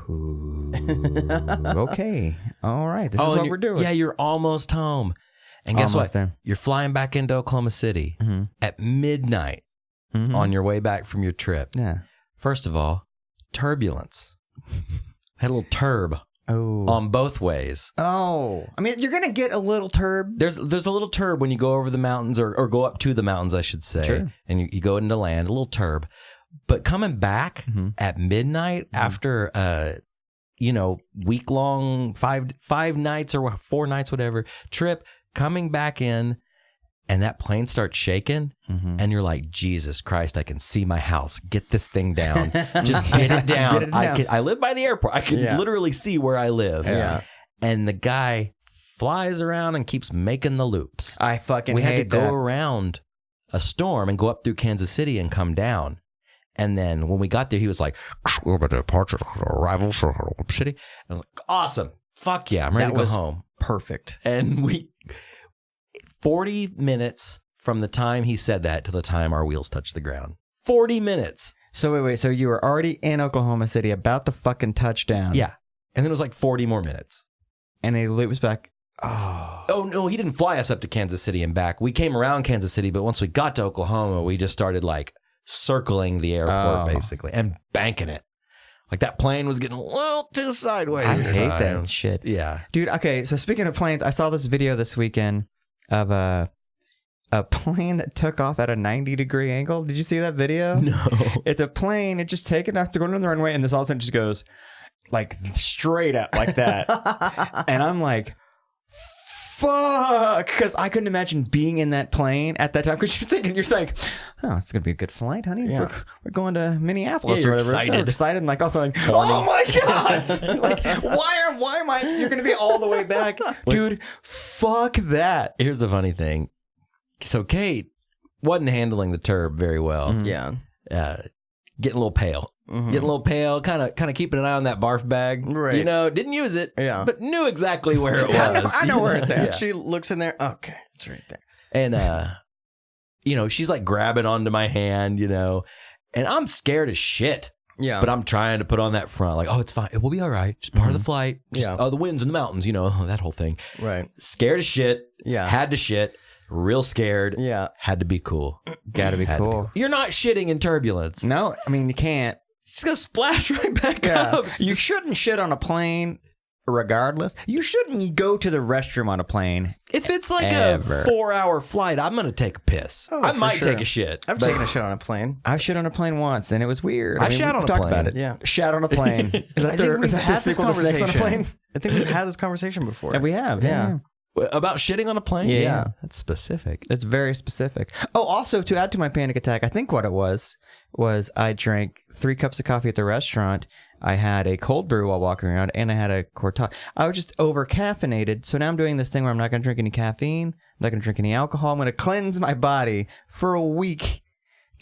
ooh, okay. All right. This is what we're doing. Yeah, you're almost home. And guess Almost what? there. You're flying back into Oklahoma City at midnight on your way back from your trip. Yeah. First of all, turbulence. Had a little turb Oh. on both ways. Oh. I mean, you're going to get a little turb. There's a little turb when you go over the mountains or go up to the mountains, I should say. Sure. And you go into land, a little turb. But coming back at midnight after week-long, five nights or 4 nights, whatever, trip, coming back in, and that plane starts shaking, and you're like, Jesus Christ, I can see my house. Get this thing down. Just get it down. Get it down. I live by the airport. I can literally see where I live. Yeah. And the guy flies around and keeps making the loops. I fucking We had to hate go that. around a storm and go up through Kansas City and come down. And then when we got there, he was like, departure, arrival for City. I was like, awesome. Fuck yeah. I'm ready to go home. Perfect. And 40 minutes from the time he said that to the time our wheels touched the ground. 40 minutes. So wait. So you were already in Oklahoma City about to fucking touchdown. Yeah. And then it was like 40 more minutes. And he loops back. Oh, no, he didn't fly us up to Kansas City and back. We came around Kansas City, but once we got to Oklahoma, we just started like circling the airport basically and banking it. Like that plane was getting a little too sideways. I at hate that times. shit. Yeah. Dude, okay, so speaking of planes, I saw this video this weekend of a plane that took off at a 90-degree angle. Did you see that video? No. It's a plane. It just taken off to go on the runway, and this all of a sudden just goes like straight up like that. And I'm like, fuck, because I couldn't imagine being in that plane at that time. Because you're like, oh, it's gonna be a good flight, honey. Yeah. We're going to Minneapolis Yeah, or you're whatever. excited. So excited, and like also like, oh my god, like why am I? You're gonna be all the way back, dude. Fuck that. Here's the funny thing. So Kate wasn't handling the turb very well. Yeah. Getting a little pale. Getting a little pale, kind of keeping an eye on that barf bag. Right. You know, didn't use it, Yeah. but knew exactly where it was. I know where it's at. Yeah. She looks in there. Okay, it's right there. And, she's like grabbing onto my hand, and I'm scared as shit. Yeah. But I'm trying to put on that front, like, oh, it's fine. It will be all right. Just part of the flight. Just, Yeah. Oh, the winds and the mountains, that whole thing. Right. Scared as shit. Yeah. Had to shit. Real scared. Yeah. Had to be cool. Gotta be Had to cool. You're not shitting in turbulence. No, I mean you can't. It's just gonna splash right back Yeah. up. It's You just- shouldn't shit on a plane regardless. You shouldn't go to the restroom on a plane. if it's like Ever. a 4-hour flight, I'm gonna take a piss. Oh, I for might sure. take a shit. I've but- taken a shit on a plane. I shit on a plane once and it was weird. I shat we've on a talked plane. about it. Yeah. Shat on a plane. Is I that think we've is that had the this sequel to Snakes on a conversation. Plane? I think we've had this conversation before. Yeah, we have. Yeah. About shitting on a plane? Yeah. That's specific. It's very specific. Oh, also to add to my panic attack, I think what it was I drank 3 cups of coffee at the restaurant. I had a cold brew while walking around, and I had a cortado. I was just over caffeinated. So now I'm doing this thing where I'm not going to drink any caffeine. I'm not going to drink any alcohol. I'm going to cleanse my body for a week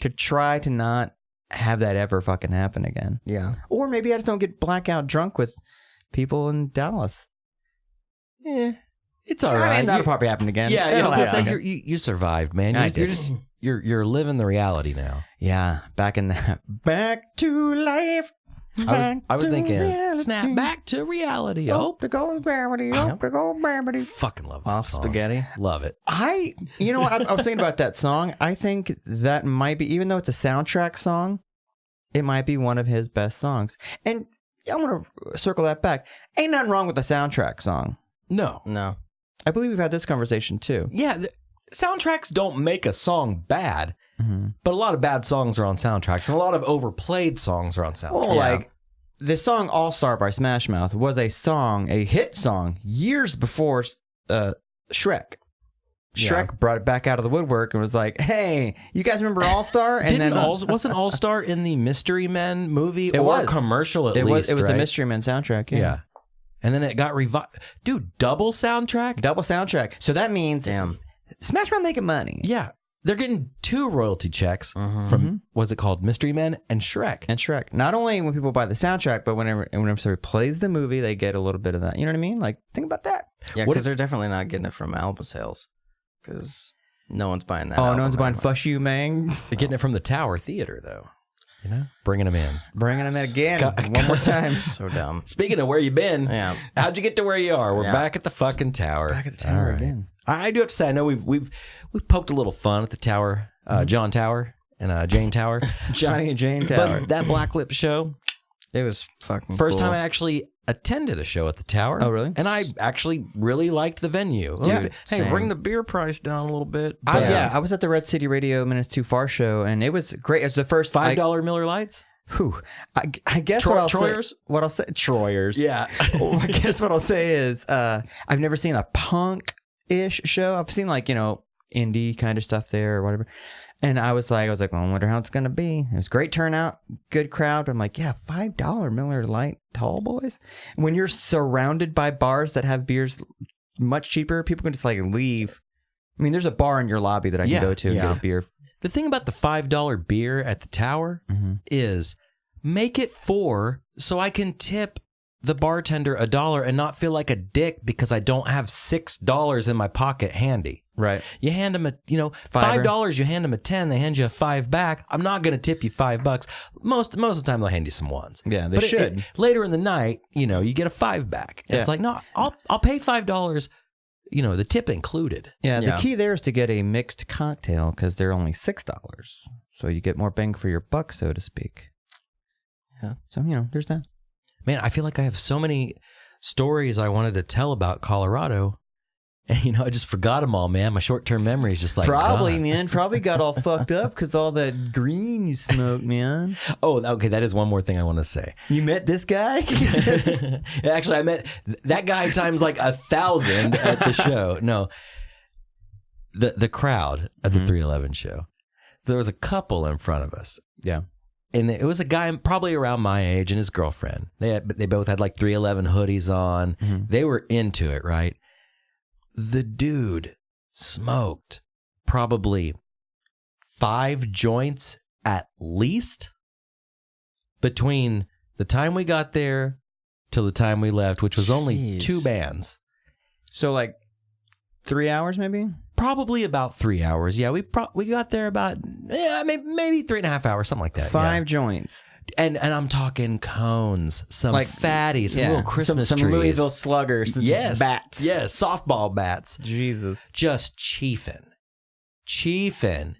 to try to not have that ever fucking happen again. Yeah. Or maybe I just don't get blackout drunk with people in Dallas. It's all right. I mean, that'll probably happen again. Yeah, It'll I was gonna say happen. you survived, man. I You're did. just you're living the reality now. Yeah, back in that. Back to life. I was to thinking, reality. snap back to reality. Hope to go gravity. Hope to go gravity. Fucking love that Oh, song. spaghetti. Love it. You know what? I was thinking about that song. I think that might be, even though it's a soundtrack song, it might be one of his best songs. And I'm going to circle that back. Ain't nothing wrong with the soundtrack song. No. No. I believe we've had this conversation too. Yeah. soundtracks don't make a song bad, but a lot of bad songs are on soundtracks, and a lot of overplayed songs are on soundtracks. Well, like the song "All Star" by Smash Mouth was a hit song years before Shrek. Shrek brought it back out of the woodwork and was like, "Hey, you guys remember All Star?" And Wasn't All Star in the Mystery Men movie was commercial at it least? It was the right? Mystery Men soundtrack. Yeah. And then it got revived. Dude, double soundtrack. So that means Damn. Smash Mouth making money. Yeah. They're getting 2 royalty checks from, what's it called? Mystery Men and Shrek. And Shrek. Not only when people buy the soundtrack, but whenever somebody plays the movie, they get a little bit of that. You know what I mean? Like, think about that. Yeah, because they're definitely not getting it from album sales. Because no one's buying that. Oh, no one's buying Fush You, man. They're getting it from the Tower Theater, though. You know? Bringing them in. Bringing them in again. One more time. So dumb. Speaking of where you been, Yeah. how'd you get to where you are? We're back at the fucking Tower. Back at the Tower again. I do have to say, I know we've poked a little fun at the Tower, John Tower and Jane Tower. Johnny and Jane Tower. But that Black Lip show, It was fucking first cool. time I actually attended a show at the Tower. Oh, really? And I actually really liked the venue. Dude, Hey, same. bring the beer price down a little bit. I was at the Red City Radio Minutes Too Far show, and it was great. It was the first $5 Miller Lights? I guess Troyers? what I'll say, Troyers. Yeah. I guess what I'll say is, I've never seen a punk-ish show. I've seen indie kind of stuff there or whatever. And I was like, well, I wonder how it's gonna be. It was great turnout, good crowd. I'm like, yeah, $5 Miller Lite tall boys. When you're surrounded by bars that have beers much cheaper, people can just leave. I mean, there's a bar in your lobby that I can go to and get a beer. The thing about the $5 beer at the Tower is make it $4 so I can tip the bartender $1 and not feel like a dick because I don't have $6 in my pocket handy. Right. You hand them $5, you hand them a 10, they hand you a $5 back. I'm not going to tip you $5. Most of the time they'll hand you some ones. Yeah, they should. Later in the night, you get a $5 back. And it's like, no, I'll pay $5. The tip included. Yeah, the key there is to get a mixed cocktail because they're only $6. So you get more bang for your buck, so to speak. Yeah. So, there's that. Man, I feel like I have so many stories I wanted to tell about Colorado. And, I just forgot them all, man. My short-term memory is just like, Probably, gone. man. Probably got all fucked up because all that green you smoked, man. Oh, okay. That is one more thing I want to say. You met this guy? Actually, I met that guy times 1,000 at the show. No, the crowd at the 311 show. There was a couple in front of us. Yeah. And it was a guy probably around my age and his girlfriend. They both had 311 hoodies on. They were into it, right? The dude smoked probably 5 joints at least between the time we got there till the time we left, which was only 2 bands. So 3 hours maybe? Probably about 3 hours. Yeah, we got there about maybe 3.5 hours, something like that. 5 joints. And I'm talking cones, some fatties, some little Christmas some trees. Louisville sluggers. Yes. Bats. Yes, softball bats. Jesus. Just chiefing. 5.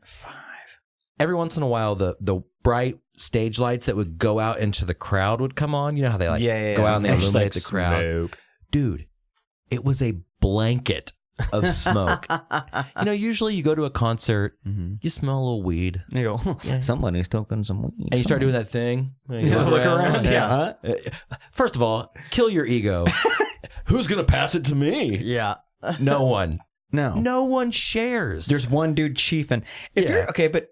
Every once in a while, the bright stage lights that would go out into the crowd would come on. You know how they go out and they illuminate the crowd? Dude, it was a blanket of smoke. Usually you go to a concert, you smell a little weed. You go, somebody's smoking some weed. And you start doing that thing. Look around. Yeah. First of all, kill your ego. Who's going to pass it to me? Yeah. No one. No. No one shares. There's one dude chiefing. If you're okay, but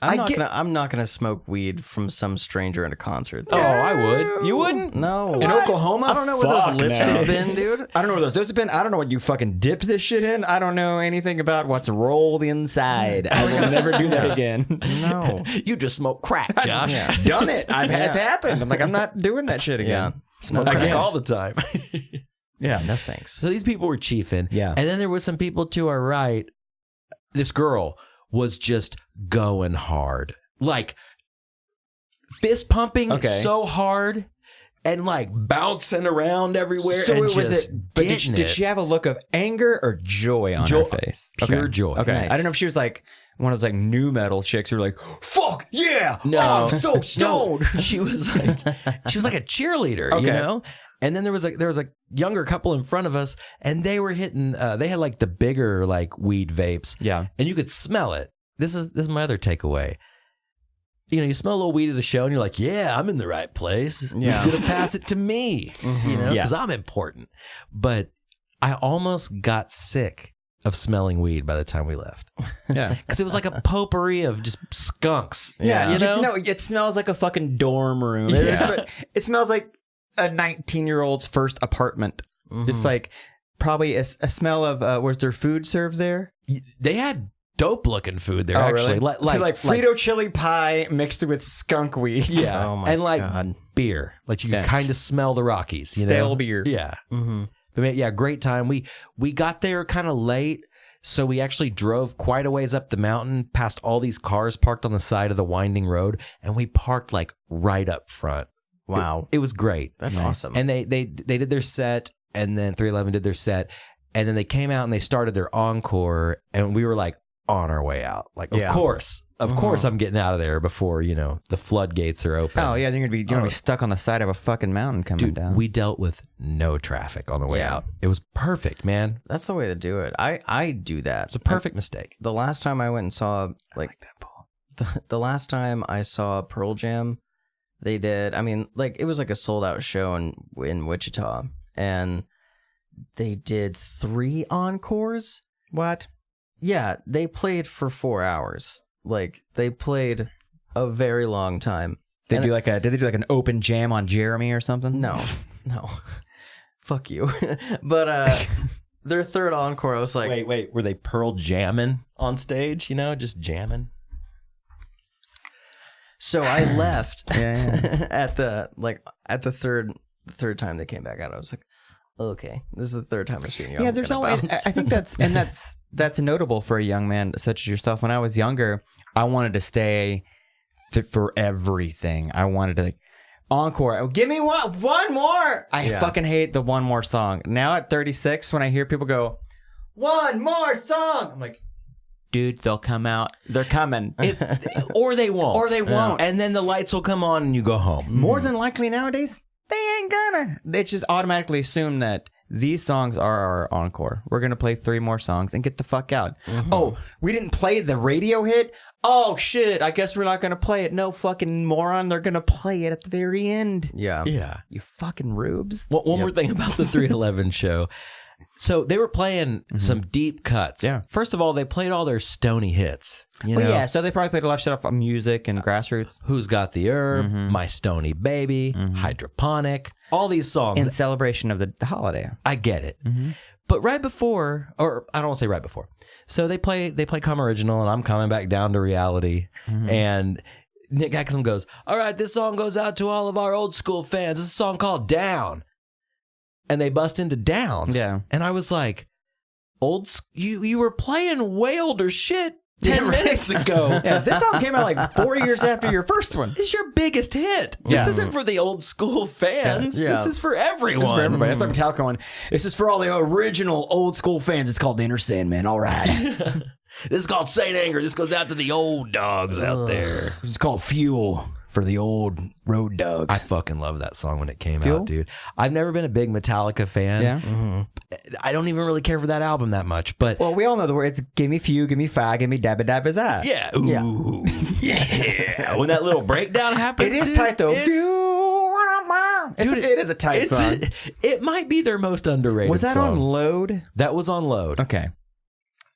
I'm not gonna smoke weed from some stranger at a concert. Oh, I would. You wouldn't? No. in Oklahoma, I don't know where those Fuck lips no. have been, dude. I don't know where those have been. I don't know what you fucking dipped this shit in. I don't know anything about what's rolled inside. I will never do that again. No. You just smoke crack, Josh. Yeah. Done it. I've had it happen. I'm like, I'm not doing that shit Yeah. again. Smoke I crack guess. all the time. Yeah. No thanks. So these people were chiefing. Yeah. And then there was some people to our right. This girl was just going hard. Fist pumping so hard and bouncing around everywhere. So and it was just it. But getting did she have a look of anger or joy on her face? Pure joy. Okay. Nice. I don't know if she was one of those new metal chicks who were like, "Fuck yeah! No. Oh, I'm so stoned." No, she was like a cheerleader, Okay. And then there was a younger couple in front of us, and they were hitting. They had like the bigger like weed vapes. Yeah. And you could smell it. This is my other takeaway. You know, you smell a little weed at a show, and you're like, "Yeah, I'm in the right place. Yeah. Who's gonna pass it to me? You know, because I'm important." But I almost got sick of smelling weed by the time we left. Yeah. Because it was like a potpourri of just skunks. Yeah. You know? No, it smells like a fucking dorm room. Yeah. It smells like a 19-year-old's first apartment. Just like probably a smell of, was there food served there? They had dope looking food there, Oh, actually. really? like Frito chili pie mixed with skunk weed. Yeah. Oh my and like God. beer. Like you Yeah. could kind of smell the Rockies. You Stale know? beer. Yeah. Mm-hmm. But man, yeah, great time. We got there kind of late. So we actually drove quite a ways up the mountain past all these cars parked on the side of the winding road. And we parked like right up front. Wow. It was great. That's awesome. And they did their set, and then 311 did their set, and then they came out and they started their encore, and we were like on our way out. Like, of course I'm getting out of there before, you know, the floodgates are open. Oh yeah, you're gonna be stuck on the side of a fucking mountain coming Dude, down. we dealt with no traffic on the way out. It was perfect, man. That's the way to do it. I do that. It's a perfect mistake. The last time I went and saw like that, Paul. The last time I saw Pearl Jam, they did. I mean, like it was like a sold out show in Wichita, and they did 3 encores. What? Yeah, they played for 4 hours. Like they played a very long time. Did they do like an open jam on Jeremy or something? No, no, fuck you. But their third encore, I was like, Wait, were they Pearl jamming on stage? You know, just jamming. So I left Yeah. at the third time they came back out. I was like, okay, this is the third time I've seen you. Yeah, I'm there's gonna always. bounce. I think that's notable for a young man such as yourself. When I was younger, I wanted to stay for everything. I wanted to like, encore. Oh, give me one more. I fucking hate the one more song. Now at 36, when I hear people go, one more song, I'm like, dude, they'll come out. They're coming. Or they won't. Or they won't. And then the lights will come on and you go home. More than likely nowadays, they ain't gonna. They just automatically assume that these songs are our encore. We're gonna play 3 more songs and get the fuck out. Oh, we didn't play the radio hit? Oh shit, I guess we're not gonna play it. No fucking moron, they're gonna play it at the very end. Yeah. Yeah. You fucking rubes. One more thing about the 311 show. So they were playing some deep cuts. Yeah. First of all, they played all their Stony hits. You know? Well, yeah, so they probably played a lot of shit off of music and grassroots. Who's Got the Herb, My Stony Baby, Hydroponic, all these songs. In celebration of the holiday. I get it. But right before, or I don't want to say right before. So they play Come Original, and I'm coming back down to reality. And Nick Axum goes, all right, this song goes out to all of our old school fans. This is a song called Down. And they bust into Down. Yeah. And I was like, you were playing way older shit 10 minutes ago. Yeah, this song came out like 4 years after your first one. This is your biggest hit. This isn't for the old school fans. Yeah. This is for everyone. This is for everybody. That's like Metallica going, this is for all the original old school fans. It's called The Inner Sandman. All right. This is called Saint Anger. This goes out to the old dogs out there. It's called Fuel for the old road dogs. I fucking love that song when it came Fuel? out, dude. I've never been a big Metallica fan. Yeah. I don't even really care for that album that much, but Well, we all know the word. It's give me few, give me five, give me dabba dabba za. yeah, ooh, yeah. When that little breakdown happens, It is dude, tight though. it's- Dude, it is a tight song. It might be their most underrated. Was that song. on Load? That was on Load. Okay.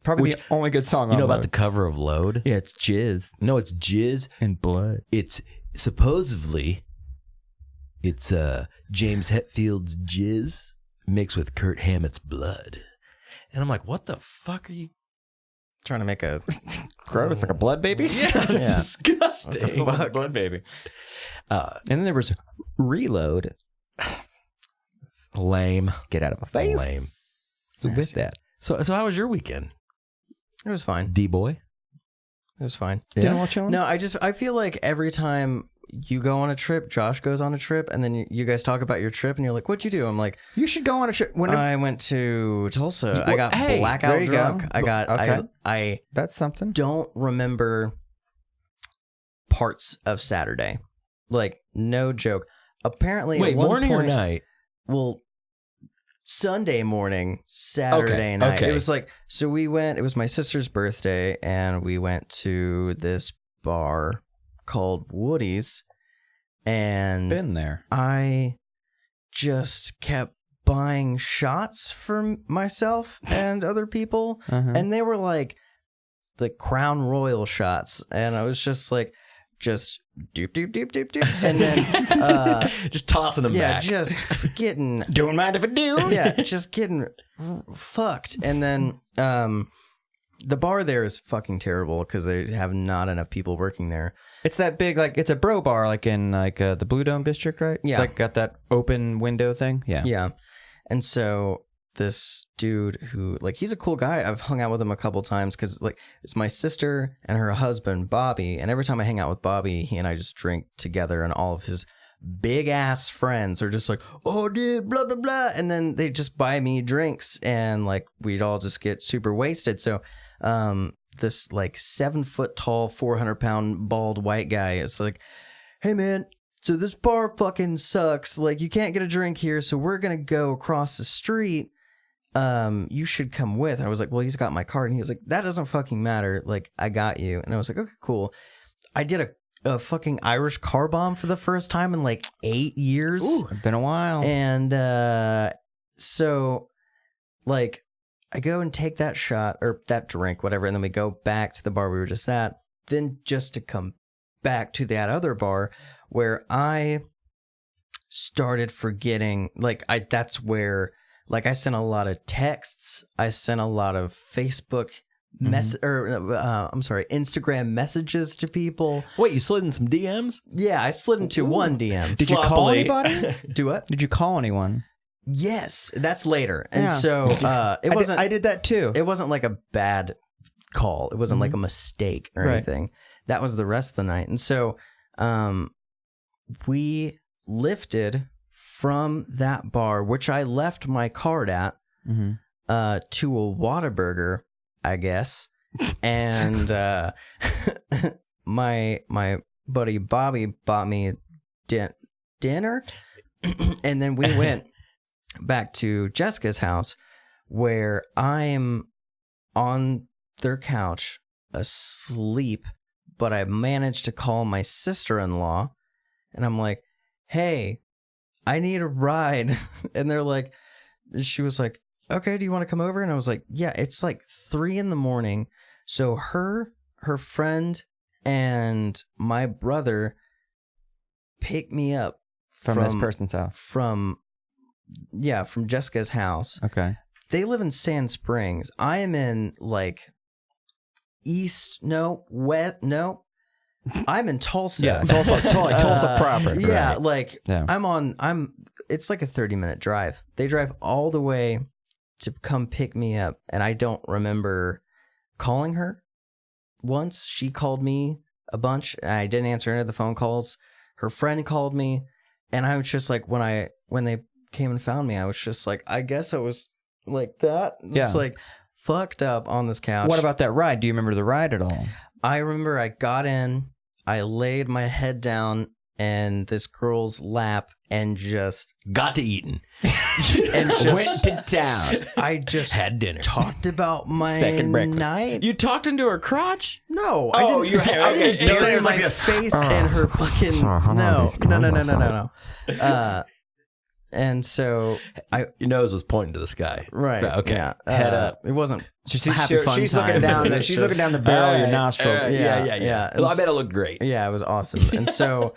Probably the only good song on You know Load. about the cover of Load? Yeah, it's Jizz No, it's Jizz. and Blood. It's supposedly it's James Hetfield's Jizz mixed with Kurt Hammett's blood. And I'm like, what the fuck are you? Trying to make a Gross, like a blood baby? Yeah, disgusting. Blood baby. And then there was Reload. Lame. Get out of my face. Lame. So with that. So how was your weekend, It was fine. D-boy? It was fine. Didn't watch on? No, I feel like every time you go on a trip, Josh goes on a trip, and then you guys talk about your trip, and you're like, "What'd you do?" I'm like, You should go on a trip. "I went to Tulsa. I got hey, there blackout you drunk. go. I got Okay. I That's something. don't remember parts of Saturday. Like, no joke. Apparently, Wait, at one morning or point- night? Sunday morning, Saturday night. okay. It was like, so we went, it was my sister's birthday, and we went to this bar called Woody's, and Been there. I just kept buying shots for myself and other people, and they were like the Crown Royal shots, and I was just like, just doop doop doop doop doop, and then just tossing them back. just getting Don't mind if I do. yeah, just getting fucked, and then the bar there is fucking terrible because they have not enough people working there. It's that big, like, it's a bro bar, like in like the Blue Dome district, right? Yeah. It's like got that open window thing. Yeah. Yeah. And so this dude who, like, he's a cool guy. I've hung out with him a couple times because, like, it's my sister and her husband, Bobby. And every time I hang out with Bobby, he and I just drink together, and all of his big ass friends are just like, oh, dude, blah, blah, blah. And then they just buy me drinks, and, like, we'd all just get super wasted. So, this, like, 7 foot tall, 400-pound bald white guy is like, hey, man, so this bar fucking sucks. Like, you can't get a drink here, so we're gonna go across the street. You should come with. And I was like, well, he's got my card. And he was like, that doesn't fucking matter. Like, I got you. And I was like, okay, cool. I did a fucking Irish car bomb for the first time in like 8 years. Ooh, it's been a while. And so, like, I go and take that shot or that drink, whatever, and then we go back to the bar we were just at. Then just to come back to that other bar where I started forgetting, like, that's where, like, I sent a lot of texts. I sent a lot of Facebook Instagram messages to people. Wait, you slid in some DMs? Yeah, I slid into one DM. Did you call anybody? Do what? Did you call anyone? Yes, that's later. And Yeah. so it wasn't. I did that too. It wasn't like a bad call. It wasn't like a mistake or Right. anything. That was the rest of the night. And so we lifted from that bar, which I left my card at, to a Whataburger, I guess. And my buddy Bobby bought me dinner. And then we went back to Jessica's house, where I'm on their couch asleep, but I managed to call my sister-in-law, and I'm like, hey, I need a ride. And they're like, she was like, okay, do you want to come over? And I was like, yeah, it's like 3 a.m. So her friend and my brother picked me up From this person's house. From Jessica's house. Okay. They live in Sand Springs. I am in like I'm in Tulsa. Yeah, Tulsa proper. Yeah, Right. like Yeah. it's like a 30-minute drive. They drive all the way to come pick me up, and I don't remember calling her once. She called me a bunch, and I didn't answer any of the phone calls. Her friend called me, and I was just like, when they came and found me, I was just like, I guess I was like that. Just like fucked up on this couch. What about that ride? Do you remember the ride at all? I remember I got in, I laid my head down in this girl's lap and just Got to eating. and just Went to town. I just Had dinner. talked about my Second breakfast. night. You talked into her crotch? No, Oh, I didn't. you- I okay. didn't bury It's my like a- face in her fucking no. And so Your nose was pointing to the sky. right, Okay. yeah, Head up. It wasn't She's happy fun looking times. down. It was She's just- looking down the barrel of your Alright, nostril. alright, Yeah. yeah. And I bet it looked great. Yeah, it was awesome. And so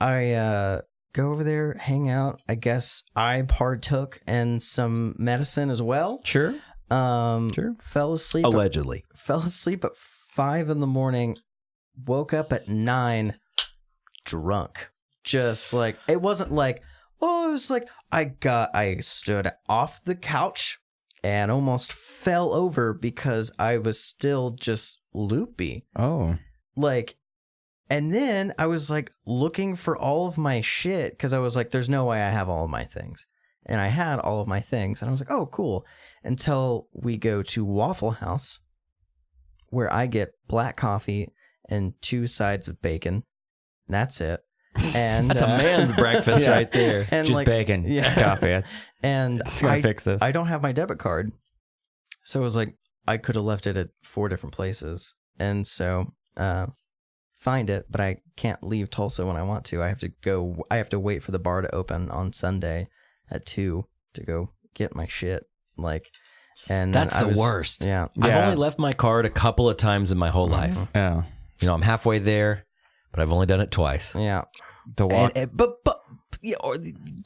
I go over there, hang out. I guess I partook in some medicine as well. Sure. Sure. Fell asleep. Allegedly. Fell asleep at 5 a.m. Woke up at 9, drunk. Just like, it wasn't like, oh, it was like I stood off the couch and almost fell over because I was still just loopy. Oh. Like, and then I was like looking for all of my shit because I was like, there's no way I have all of my things. And I had all of my things. And I was like, oh, cool. Until we go to Waffle House, where I get black coffee and 2 sides of bacon. That's it. And That's a man's breakfast right there. And Just bacon, coffee. It's gonna fix this. I don't have my debit card, so it was like I could have left it at 4 different places, and so find it, but I can't leave Tulsa when I want to. I have to wait for the bar to open on Sunday at 2 to go get my shit. Like, and That's the worst. Yeah, I've only left my card a couple of times in my whole life. Yeah. You know, I'm halfway there, but I've only done it twice. yeah. The walk. But or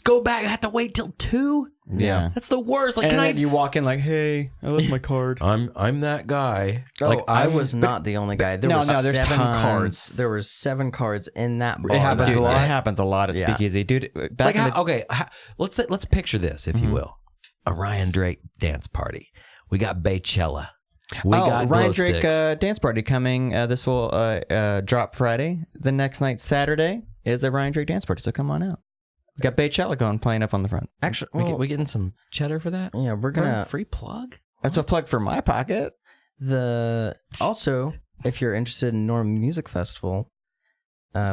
go back. I have to wait till 2. Yeah. That's the worst. Like, And can then you walk in like, hey, I left my card. I'm that guy. Oh, Like I was not the only guy. There No, was there's 7 tons. cards. There were 7 cards in that bar. It happens that a lot. night. It happens a lot at Yeah. Speakeasy, dude. Like, Back in the, okay, let's picture this, if you will, a Ryan Drake dance party. We got Baychella. We got Ryan glow Drake sticks. dance party coming. This will drop Friday. The next night, Saturday, is a Ryan Drake dance party. So come on out. We got Baychella going playing up on the front. Actually, we getting some cheddar for that? yeah, we're gonna free plug. That's a plug for my pocket. Also, if you're interested in Norm Music Festival,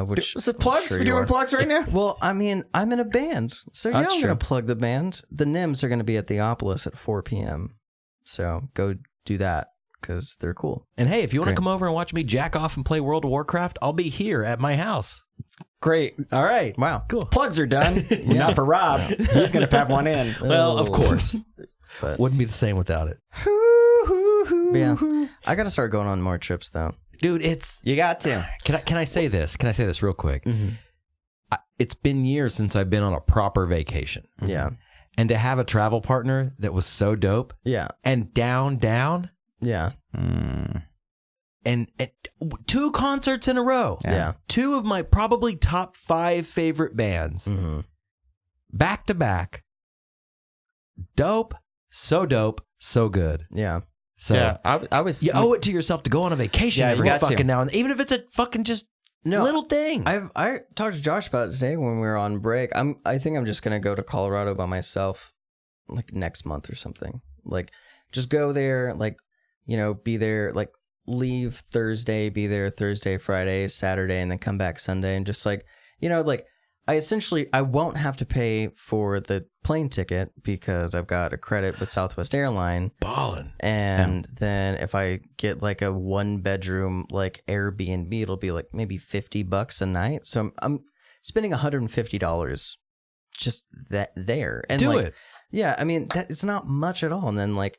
which Is it plugs? sure We're you doing are. plugs right now. Well, I mean, I'm in a band, so yeah, That's I'm true. gonna plug the band. The NIMS are gonna be at the Opolis at 4 p.m. So go do that because they're cool. And hey, if you want to Great. come over and watch me jack off and play World of Warcraft, I'll be here at my house. Great. All right. Wow, Cool. Plugs are done. Not for Rob. He's gonna have one in. Well, of course. But Wouldn't be the same without it. yeah, I gotta start going on more trips though. Dude, it's You got to. Can I say this? Can I say this real quick? Mm-hmm. It's been years since I've been on a proper vacation. Yeah, And to have a travel partner that was so dope yeah, and down, yeah, and 2 concerts in a row. yeah. 2 of my probably top 5 favorite bands Mm-hmm. back to back. Dope, so good. Yeah. So Yeah, I was. you owe it to yourself to go on a vacation Yeah, you every got to. fucking now and then, even if it's a fucking just No, little thing. I talked to Josh about it today when we were on break. I think I'm just gonna go to Colorado by myself, like next month or something. Like, just go there, like, you know, be there, like, leave Thursday, be there Thursday, Friday, Saturday, and then come back Sunday, and just like, you know, like, I won't have to pay for the plane ticket because I've got a credit with Southwest Airline. Ballin'. And then if I get like a 1-bedroom like Airbnb, it'll be like maybe $50 a night. So I'm spending $150 just there. And Do like, it. yeah, I mean it's not much at all. And then like,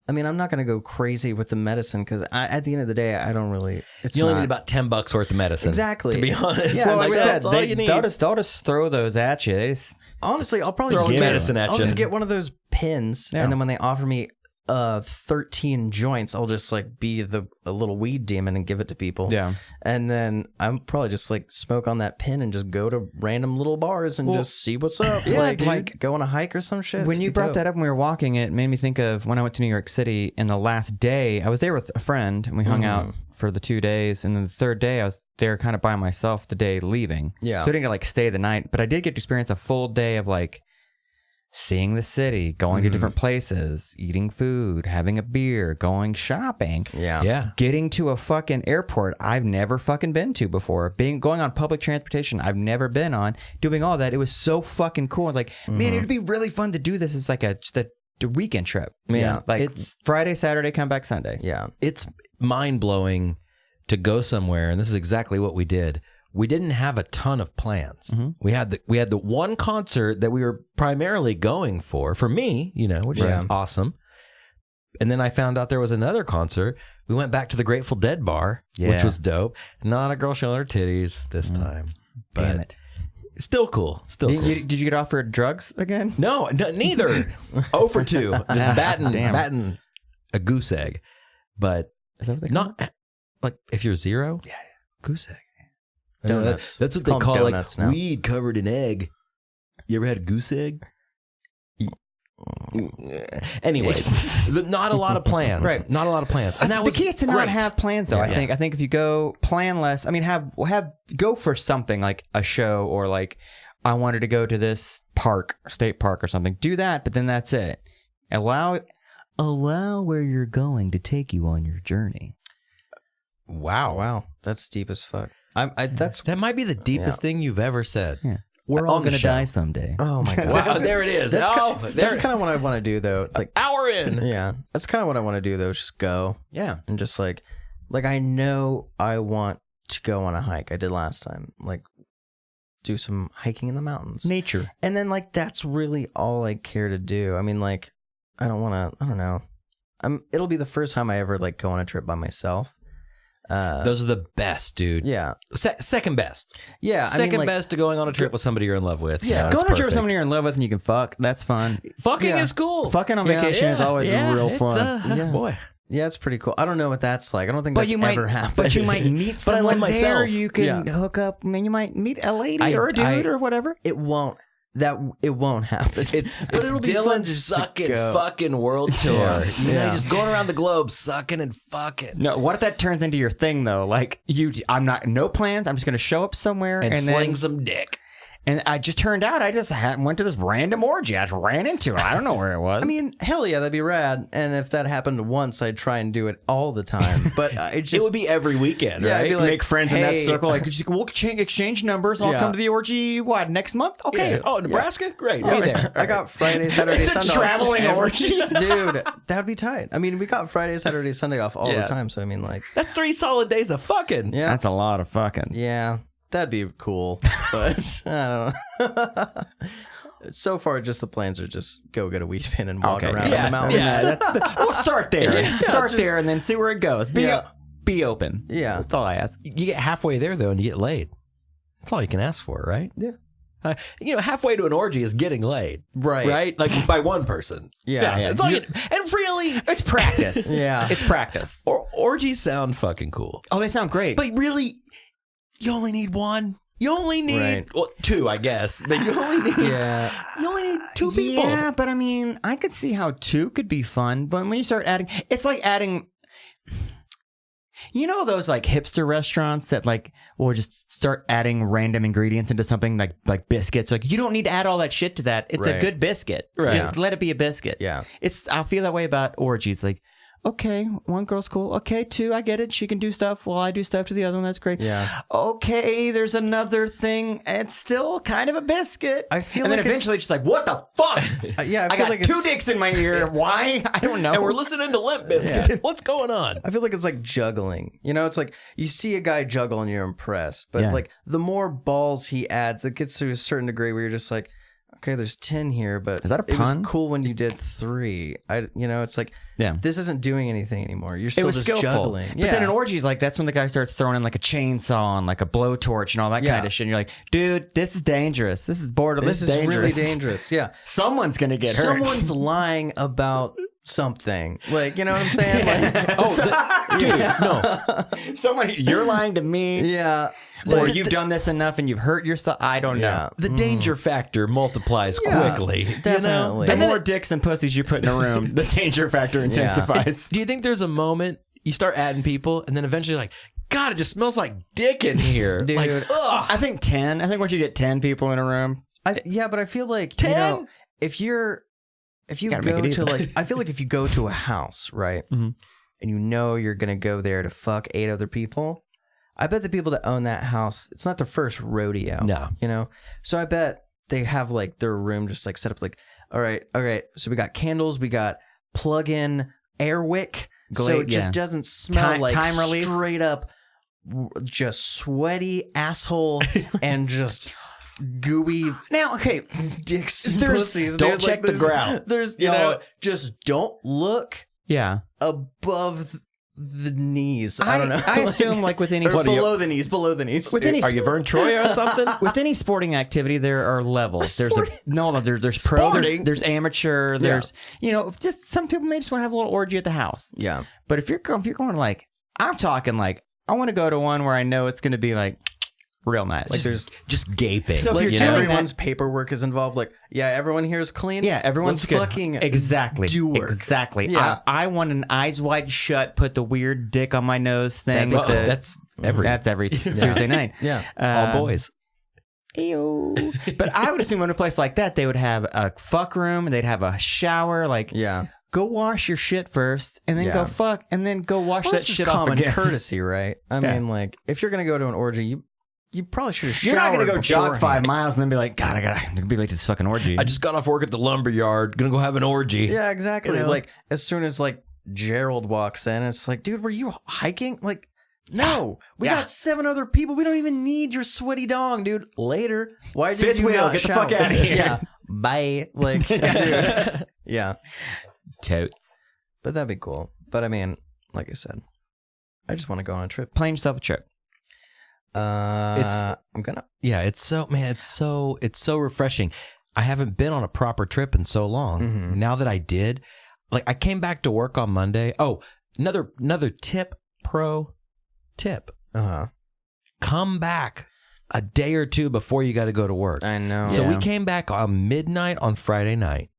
I mean, I'm not gonna go crazy with the medicine because at the end of the day, I don't really. It's You only not, need about $10 worth of medicine. Exactly. To be honest. Yeah, Well, like like I said, that's all you need. they'll just throw those at you. They just, honestly, I'll probably Throwing just get, medicine at I'll you. just get one of those pins, Yeah. and then when they offer me 13 joints, I'll just like be a little weed demon and give it to people. yeah. And then I'm probably just like smoke on that pin and just go to random little bars and just see what's up. Yeah, like, dude. like go on a hike or some shit. When you brought that up and we were walking, it made me think of when I went to New York City. And the last day, I was there with a friend, and we hung out for the 2 days. And then the third day, I was there kind of by myself the day leaving. Yeah. So I didn't get like stay the night, but I did get to experience a full day of like seeing the city, going to different places, eating food, having a beer, going shopping. Yeah. Yeah. Getting to a fucking airport I've never fucking been to before. Going on public transportation I've never been on. Doing all that. It was so fucking cool. Like, man, it'd be really fun to do this. It's like just a weekend trip. Man, Yeah. like It's- Friday, Saturday, come back Sunday. Yeah. It's mind-blowing to go somewhere, and this is exactly what we did. We didn't have a ton of plans. We had the one concert that we were primarily going for me, you know, which Yeah. is awesome. And then I found out there was another concert. We went back to the Grateful Dead bar, Yeah. which was dope. Not a girl showing her titties this time, but Damn it. still cool. Still cool. Did you get offered drugs again? No, neither. 0 for 2. Just batting a goose egg. But Is that what they call not like if you're 0, goose egg. Donuts. That's what Call they them call donuts like now. weed covered in egg. You ever had a goose egg? Anyways, not a lot of plans. Right. Not a lot of plans. And that the was key is to not great. have plans, though. Yeah. I think if you go plan less, I mean, go for something like a show or like I wanted to go to this park, state park or something. Do that, but then that's it. Allow where you're going to take you on your journey. Wow. Wow. That's deep as fuck. That might be the deepest thing you've ever said. Yeah. We're all On the gonna show. die someday. Oh my god. Wow, there it is. That's That's kind of what I want to do though. Like hour in. yeah, that's kind of what I want to do though. Just go Yeah. and just like I know I want to go on a hike. I did last time. Like do some hiking in the mountains. Nature. And then like that's really all I care to do. I mean like I don't know. It'll be the first time I ever like go on a trip by myself. Those are the best, dude. Yeah. Second best. Yeah. Second best to going on a trip with somebody you're in love with. Yeah, Go on a trip with perfect. somebody you're in love with and you can fuck. That's fun. Fucking Yeah. is cool. Fucking on vacation is always real it's, fun. Yeah. Boy. Yeah, it's pretty cool. I don't know what that's like. I don't think that's ever happened. But you might meet But I love someone there. myself. You can hook up. I mean, you might meet a lady or a dude or whatever. It won't happen. But it'll be fun just sucking fucking world tour. You know, Yeah. just going around the globe sucking and fucking. No, what if that turns into your thing though? Like no plans. I'm just gonna show up somewhere And sling then, some dick. and I just turned out I just went to this random orgy. I just ran into it. I don't know where it was. I mean, hell yeah, that'd be rad. And if that happened once, I'd try and do it all the time. But It would be every weekend, Yeah, right? I'd be like, make friends in that hey. circle. Like, we'll exchange numbers. And I'll Yeah. come to the orgy. What next month? Okay. Yeah. Oh, Nebraska? Great. Be there. I got Friday, Saturday, It's a Sunday. traveling off orgy. Dude, that'd be tight. I mean, we got Friday, Saturday, Sunday off all the time. So I mean, like, That's 3 solid days of fucking. yeah, That's a lot of fucking. yeah, that'd be cool. But I don't know. So far, just the plans are just go get a weed pin and walk around in the mountains. Yeah. We'll start there. Start just- there and then see where it goes. Be open. Yeah. That's all I ask. You get halfway there, though, and you get laid. That's all you can ask for, right? Yeah. Halfway to an orgy is getting laid. Right. Right? Like by one person. Yeah. That's all and really, It's practice. Yeah. It's practice. orgies sound fucking cool. Oh, they sound great. But really, you only need one. You only need Right. well, 2, I guess. But you only need Yeah. you only need 2 people. Yeah, but I mean, I could see how 2 could be fun. But when you start adding, it's like adding. You know those like hipster restaurants that like will just start adding random ingredients into something like biscuits. Like you don't need to add all that shit to that. It's a Right. good biscuit. Right. Just let it be a biscuit. Yeah. I feel that way about orgies. Like, okay, 1 girl's cool. Okay, 2, I get it. She can do stuff while I do stuff to the other one. That's great. Yeah. Okay, there's another thing. It's still kind of a biscuit. I feel and like then eventually just like, what the fuck? Yeah, I I feel got like 2 it's- dicks in my ear. Why? I don't know. And we're listening to Limp Bizkit. What's going on? I feel like it's like juggling. You know, it's like you see a guy juggle and you're impressed, but Yeah. like the more balls he adds, it gets to a certain degree where you're just like, okay, there's 10 here, but Is that a it was pun? cool when you did 3. It's like, Yeah. this isn't doing anything anymore. You're It still was just skillful. juggling. But then in orgies, like that's when the guy starts throwing in like a chainsaw and like a blowtorch and all that Yeah. kind of shit. And you're like, dude, this is dangerous. This is this is dangerous. really dangerous. Yeah. Someone's gonna get hurt. Someone's lying about something. Like, you know what I'm saying? Like, Dude, no. Someone, you're lying to me. yeah. Or you've done this enough and you've hurt yourself. I don't know. Yeah. The danger factor multiplies Yeah, quickly. definitely. The And then more dicks and pussies you put in a room, the danger factor intensifies. Do you think there's a moment you start adding people and then eventually like, God, it just smells like dick in here. Dude. Like, ugh. I think 10. I think once you get 10 people in a room, Yeah, but I feel like 10? you know, if you Gotta make go it to even. like, I feel like if you go to a house, right, Mhm. and you know you're gonna go there to fuck 8 other people, I bet the people that own that house, it's not their first rodeo. No. You know, so I bet they have like their room just like set up like, all right, so we got candles, we got plug-in air wick, so it just doesn't smell like time release. straight up just sweaty asshole and just gooey now, okay, dicks and There's- pussies. don't dude. check the there's- ground. There's You know? just don't look yeah. above the knees. I don't know. I assume like with any or below the knees. Below the knees. With any Are you Vern Troy or something? with any sporting activity, there are levels. There's there's pro, Sporting? there's amateur, there's just some people may just want to have a little orgy at the house. Yeah. But if you're going like, I'm talking like, I want to go to one where I know it's going to be like real nice. Like there's Just gaping. So if like you're doing everyone's paperwork is involved. Like everyone here is clean. everyone's Let's good. fucking exactly do work. Exactly. Yeah. I want an eyes wide shut, put the weird dick on my nose thing. Uh-oh, with the- that's every Tuesday night. Yeah. all boys. Ew. But I would assume in a place like that, they would have a fuck room, they'd have a shower, like Yeah. go wash your shit first, and then go fuck, and then go wash that shit off common again. courtesy, right? I mean, like, if you're gonna go to an orgy, you probably should have showered. You're not gonna go jog beforehand. 5 miles and then be like, God, I'm gonna be late to this fucking orgy. I just got off work at the lumberyard. Gonna go have an orgy. Yeah, exactly. You know? Like, as soon as like Gerald walks in, it's like, dude, were you hiking? Like, no, we got 7 other people. We don't even need your sweaty dong, dude. Later. Why did Fifth you wheel, not get the shower? fuck outta here. Yeah, bye. Like, dude. Yeah, Totes. but that'd be cool. But I mean, like I said, I just want to go on a trip. Plan yourself a trip. I'm gonna. Yeah, it's so refreshing. I haven't been on a proper trip in so long. Mm-hmm. Now that I did, like I came back to work on Monday. Oh, another pro tip. Come back a day or two before you got to go to work. I know. So we came back on midnight on Friday night.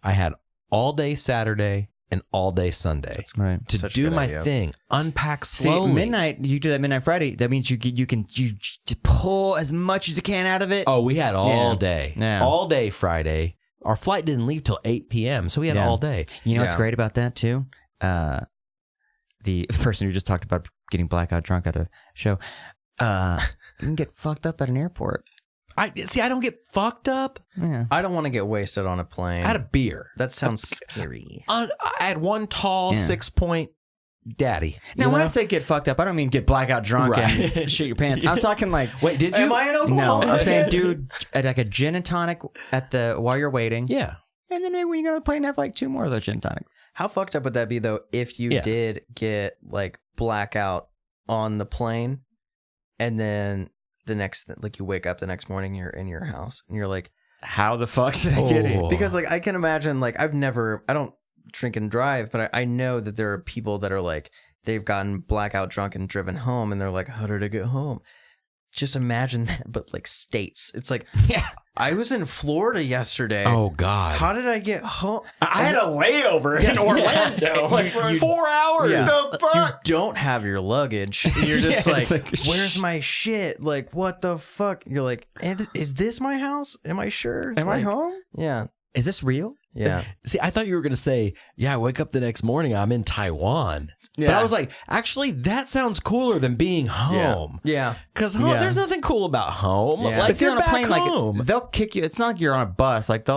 I had all day Saturday and all day Sunday. That's Right. to such a do good my idea. thing, unpack slowly. See, midnight, you do that midnight Friday. That means you just pull as much as you can out of it. Oh, we had all day. Yeah. All day Friday. Our flight didn't leave till 8 p.m., so we had all day. You know what's Yeah. great about that too? The person who just talked about getting blackout drunk at a show, you can get fucked up at an airport. I don't get fucked up. Yeah. I don't want to get wasted on a plane. I had a beer. That sounds scary. I had one tall 6-point daddy. Now, You when know? I say get fucked up, I don't mean get blackout drunk Right. and shit your pants. I'm talking like, Wait, did you? Am I an no, alcoholic? I'm saying, dude, like a gin and tonic while you're waiting. Yeah. And then maybe when you go to the plane, have like 2 more of those gin and tonics. How fucked up would that be though if you Yeah. did get like blackout on the plane, and then you wake up the next morning, you're in your house and you're like, How the fuck did I get it? Oh. because like I can imagine, like I don't drink and drive, but I know that there are people that are like, they've gotten blackout drunk and driven home, and they're like, how did I get home? Just imagine that, but like states. It's like, Yeah. I was in Florida yesterday. Oh God. How did I get home? I had a layover in Orlando. Like for 4 hours. Yeah. the fuck? You don't have your luggage. You're just Yeah, like, it's like, where's my shit? Like, what the fuck? You're like, is this my house? Am I sure? Am I Like, home? Yeah. Is this real? Yeah. See, I thought you were going to say, yeah, I wake up the next morning, I'm in Taiwan. But Yeah. I was like, actually, that sounds cooler than being home. Yeah. Because Yeah. there's nothing cool about home. Yeah. Like, But see, you're on a back plane, home. like they'll kick you. It's not like you're on a bus. Like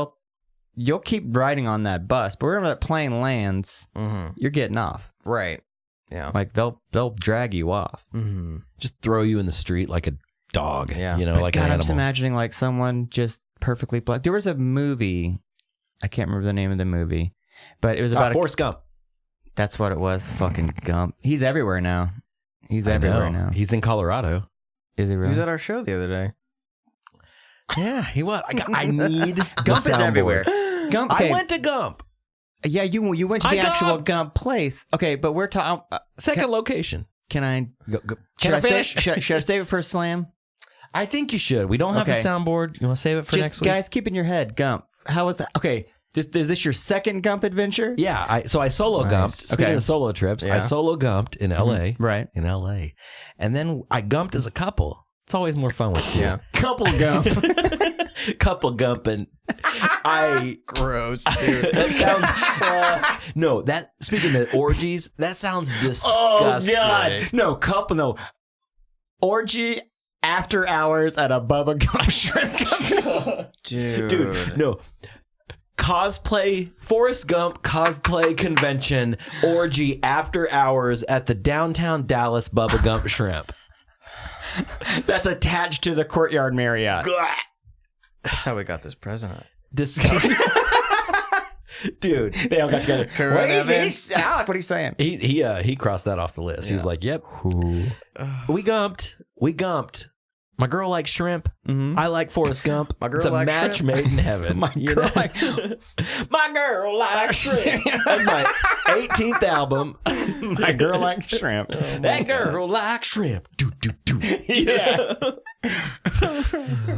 you'll keep riding on that bus, but wherever that plane lands, Mm-hmm. you're getting off. Right. Yeah. Like they'll drag you off. Mm-hmm. Just throw you in the street like a dog. Yeah. You know, But like God, an I'm just animal. imagining like someone just perfectly black. There was a movie. I can't remember the name of the movie, but it was about Forrest Gump. That's what it was. Fucking Gump. He's everywhere now. He's I everywhere know. now. He's in Colorado. Is he He really? was at our show the other day. Yeah, he was. I need Gump is everywhere. Gump. Okay. I went to Gump. Yeah, you went to I the actual Gumped. Gump place. Okay, but we're talking. Second location. Can I? Can Should I I finish? should I save it for a slam? I think you should. We don't have Okay. a soundboard. You want to save it for Just next week? guys, keep in your head, Gump. How was that? Okay, is this your second Gump adventure? Yeah, I solo gumped. Speaking Okay. of solo trips, I Yeah. solo gumped in LA. Right. In LA. And then I gumped as a couple. It's always more fun with two. Yeah. Couple Gump. Couple gumping. I Gross, dude. that sounds no, that speaking of orgies, that sounds disgusting. No, couple. No. Orgy after hours at a Bubba Gump shrimp company. Dude, no. Cosplay, Forrest Gump cosplay convention orgy after hours at the downtown Dallas Bubba Gump Shrimp. That's attached to the Courtyard Marriott. That's how we got this president. Disgusting. Dude, They all got together. Current Evans. I like what he's saying. he crossed that off the list. He's like, "Yep, we gumped. My girl likes shrimp. Mhm. I like Forrest Gump. My girl it's a likes match shrimp. made in heaven. My You girl know? My girl likes shrimp. That's my 18th album. My girl likes shrimp. That girl likes shrimp. Do do do. Yeah.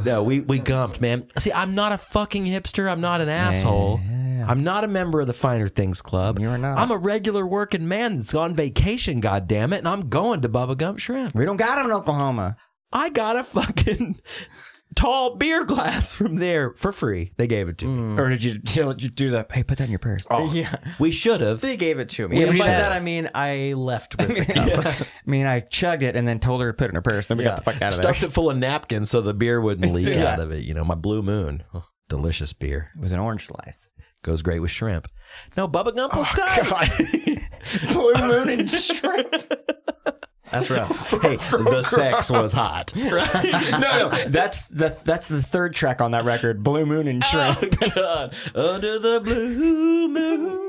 No, we gumped, man. See, I'm not a fucking hipster. I'm not an asshole. Yeah. I'm not a member of the Finer Things Club. You're not. I'm a regular working man that's on vacation, goddammit, and I'm going to Bubba Gump Shrimp. We don't got him in Oklahoma. I got a fucking tall beer glass from there for free. They gave it to me. Or did you do the, hey, put that in your purse? Yeah. We should have. They gave it to me. Yeah, And by we that, should. I mean, I left with the cup. I mean, I chugged it and then told her to put it in her purse. Then we got the fuck out of there. Stuffed it full of napkins so the beer wouldn't leak Yeah. out of it. You know, my Blue Moon. Oh, delicious beer. It was an orange slice. Goes great with shrimp. No, Bubba Gump was tight. Blue Moon and shrimp. That's rough. Hey, the sex was hot. No, that's the third track on that record, Blue Moon and Shrimp. Oh, God. Under the blue moon.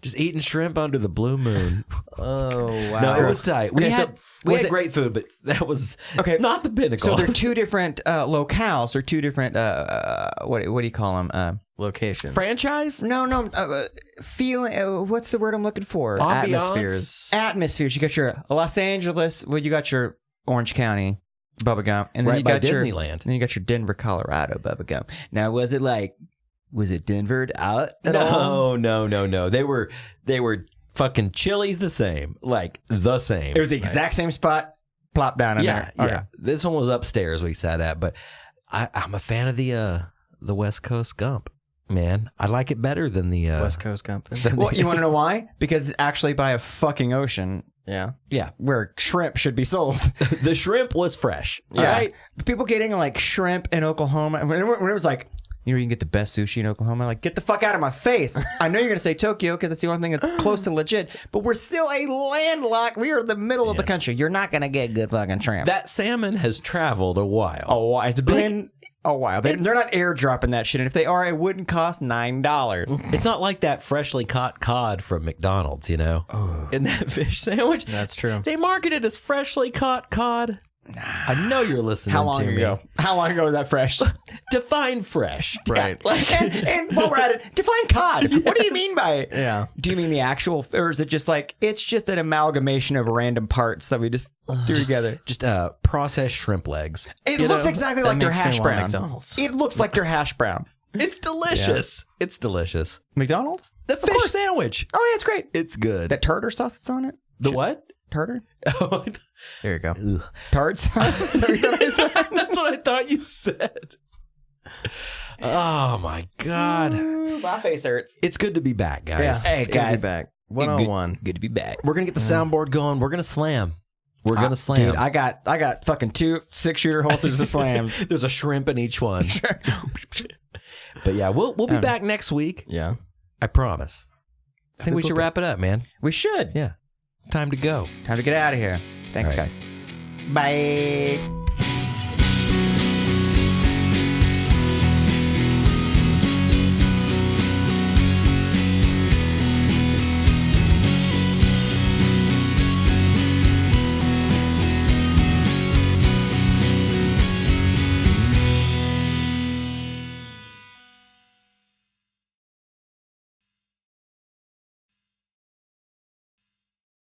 Just eating shrimp under the blue moon. Oh, wow. No, it was tight. We had was it- great food, but that was Okay. not the pinnacle. So they're two different locales or two different what do you call them? Locations. franchise? No, feeling. What's the word I'm looking for? Atmospheres. Atmospheres. You got your Los Angeles. Well, you got your Orange County bubblegum, and then Right you by got your Disneyland. Then you got your Denver, Colorado bubblegum. Now, was it Denvered out at all? No. They were fucking Chili's the same. Like the same. It was the exact same spot. Plop down in yeah, there. yeah. This one was upstairs we sat at, but I'm a fan of the West Coast Gump. Man, I like it better than the West Coast Company. Well, you want to know why? Because it's actually by a fucking ocean Yeah. Yeah, where shrimp should be sold. the shrimp was fresh. Yeah. Right? People getting like shrimp in Oklahoma. When it was like, you can get the best sushi in Oklahoma. Like, get the fuck out of my face. I know you're going to say Tokyo because that's the only thing that's close to legit, but we're still a landlocked. We are in the middle of the country. You're not going to get good fucking shrimp. That salmon has traveled a while. It's been a while. They're not airdropping that shit. And if they are, it wouldn't cost $9. It's not like that freshly caught cod from McDonald's, you know? In that fish sandwich. That's true. They market it as freshly caught cod. I know you're listening How long to ago? me. How long ago was that fresh? Define fresh. Right. and while we're at it, define cod. What do you mean by it? Yeah. Do you mean the actual, or is it just like, it's just an amalgamation of random parts that we just threw together? Just processed shrimp legs. It You looks know, exactly that like their makes me hash want brown. McDonald's. It looks like their hash brown. It's delicious. It's delicious. McDonald's? The fish course. sandwich. Oh, yeah, it's great. It's good. That tartar sauce that's on it? The what? Tartar? Oh, There you go. Tart sauce? Is that what I said? that's what I thought you said. Oh my God. Ooh, my face hurts. It's good to be back, guys. Hey, It's good to be guys. back. 101. Good to be back. We're gonna get the soundboard going. We're gonna slam. We're gonna slam. Dude, I got fucking 2 6-shooter holsters of slams. There's a shrimp in each one. But yeah, we'll be back next week. Yeah. I promise. I think we should wrap it up, man. We should. Yeah. It's time to go. Time to get out of here. Thanks, All right. guys. Bye.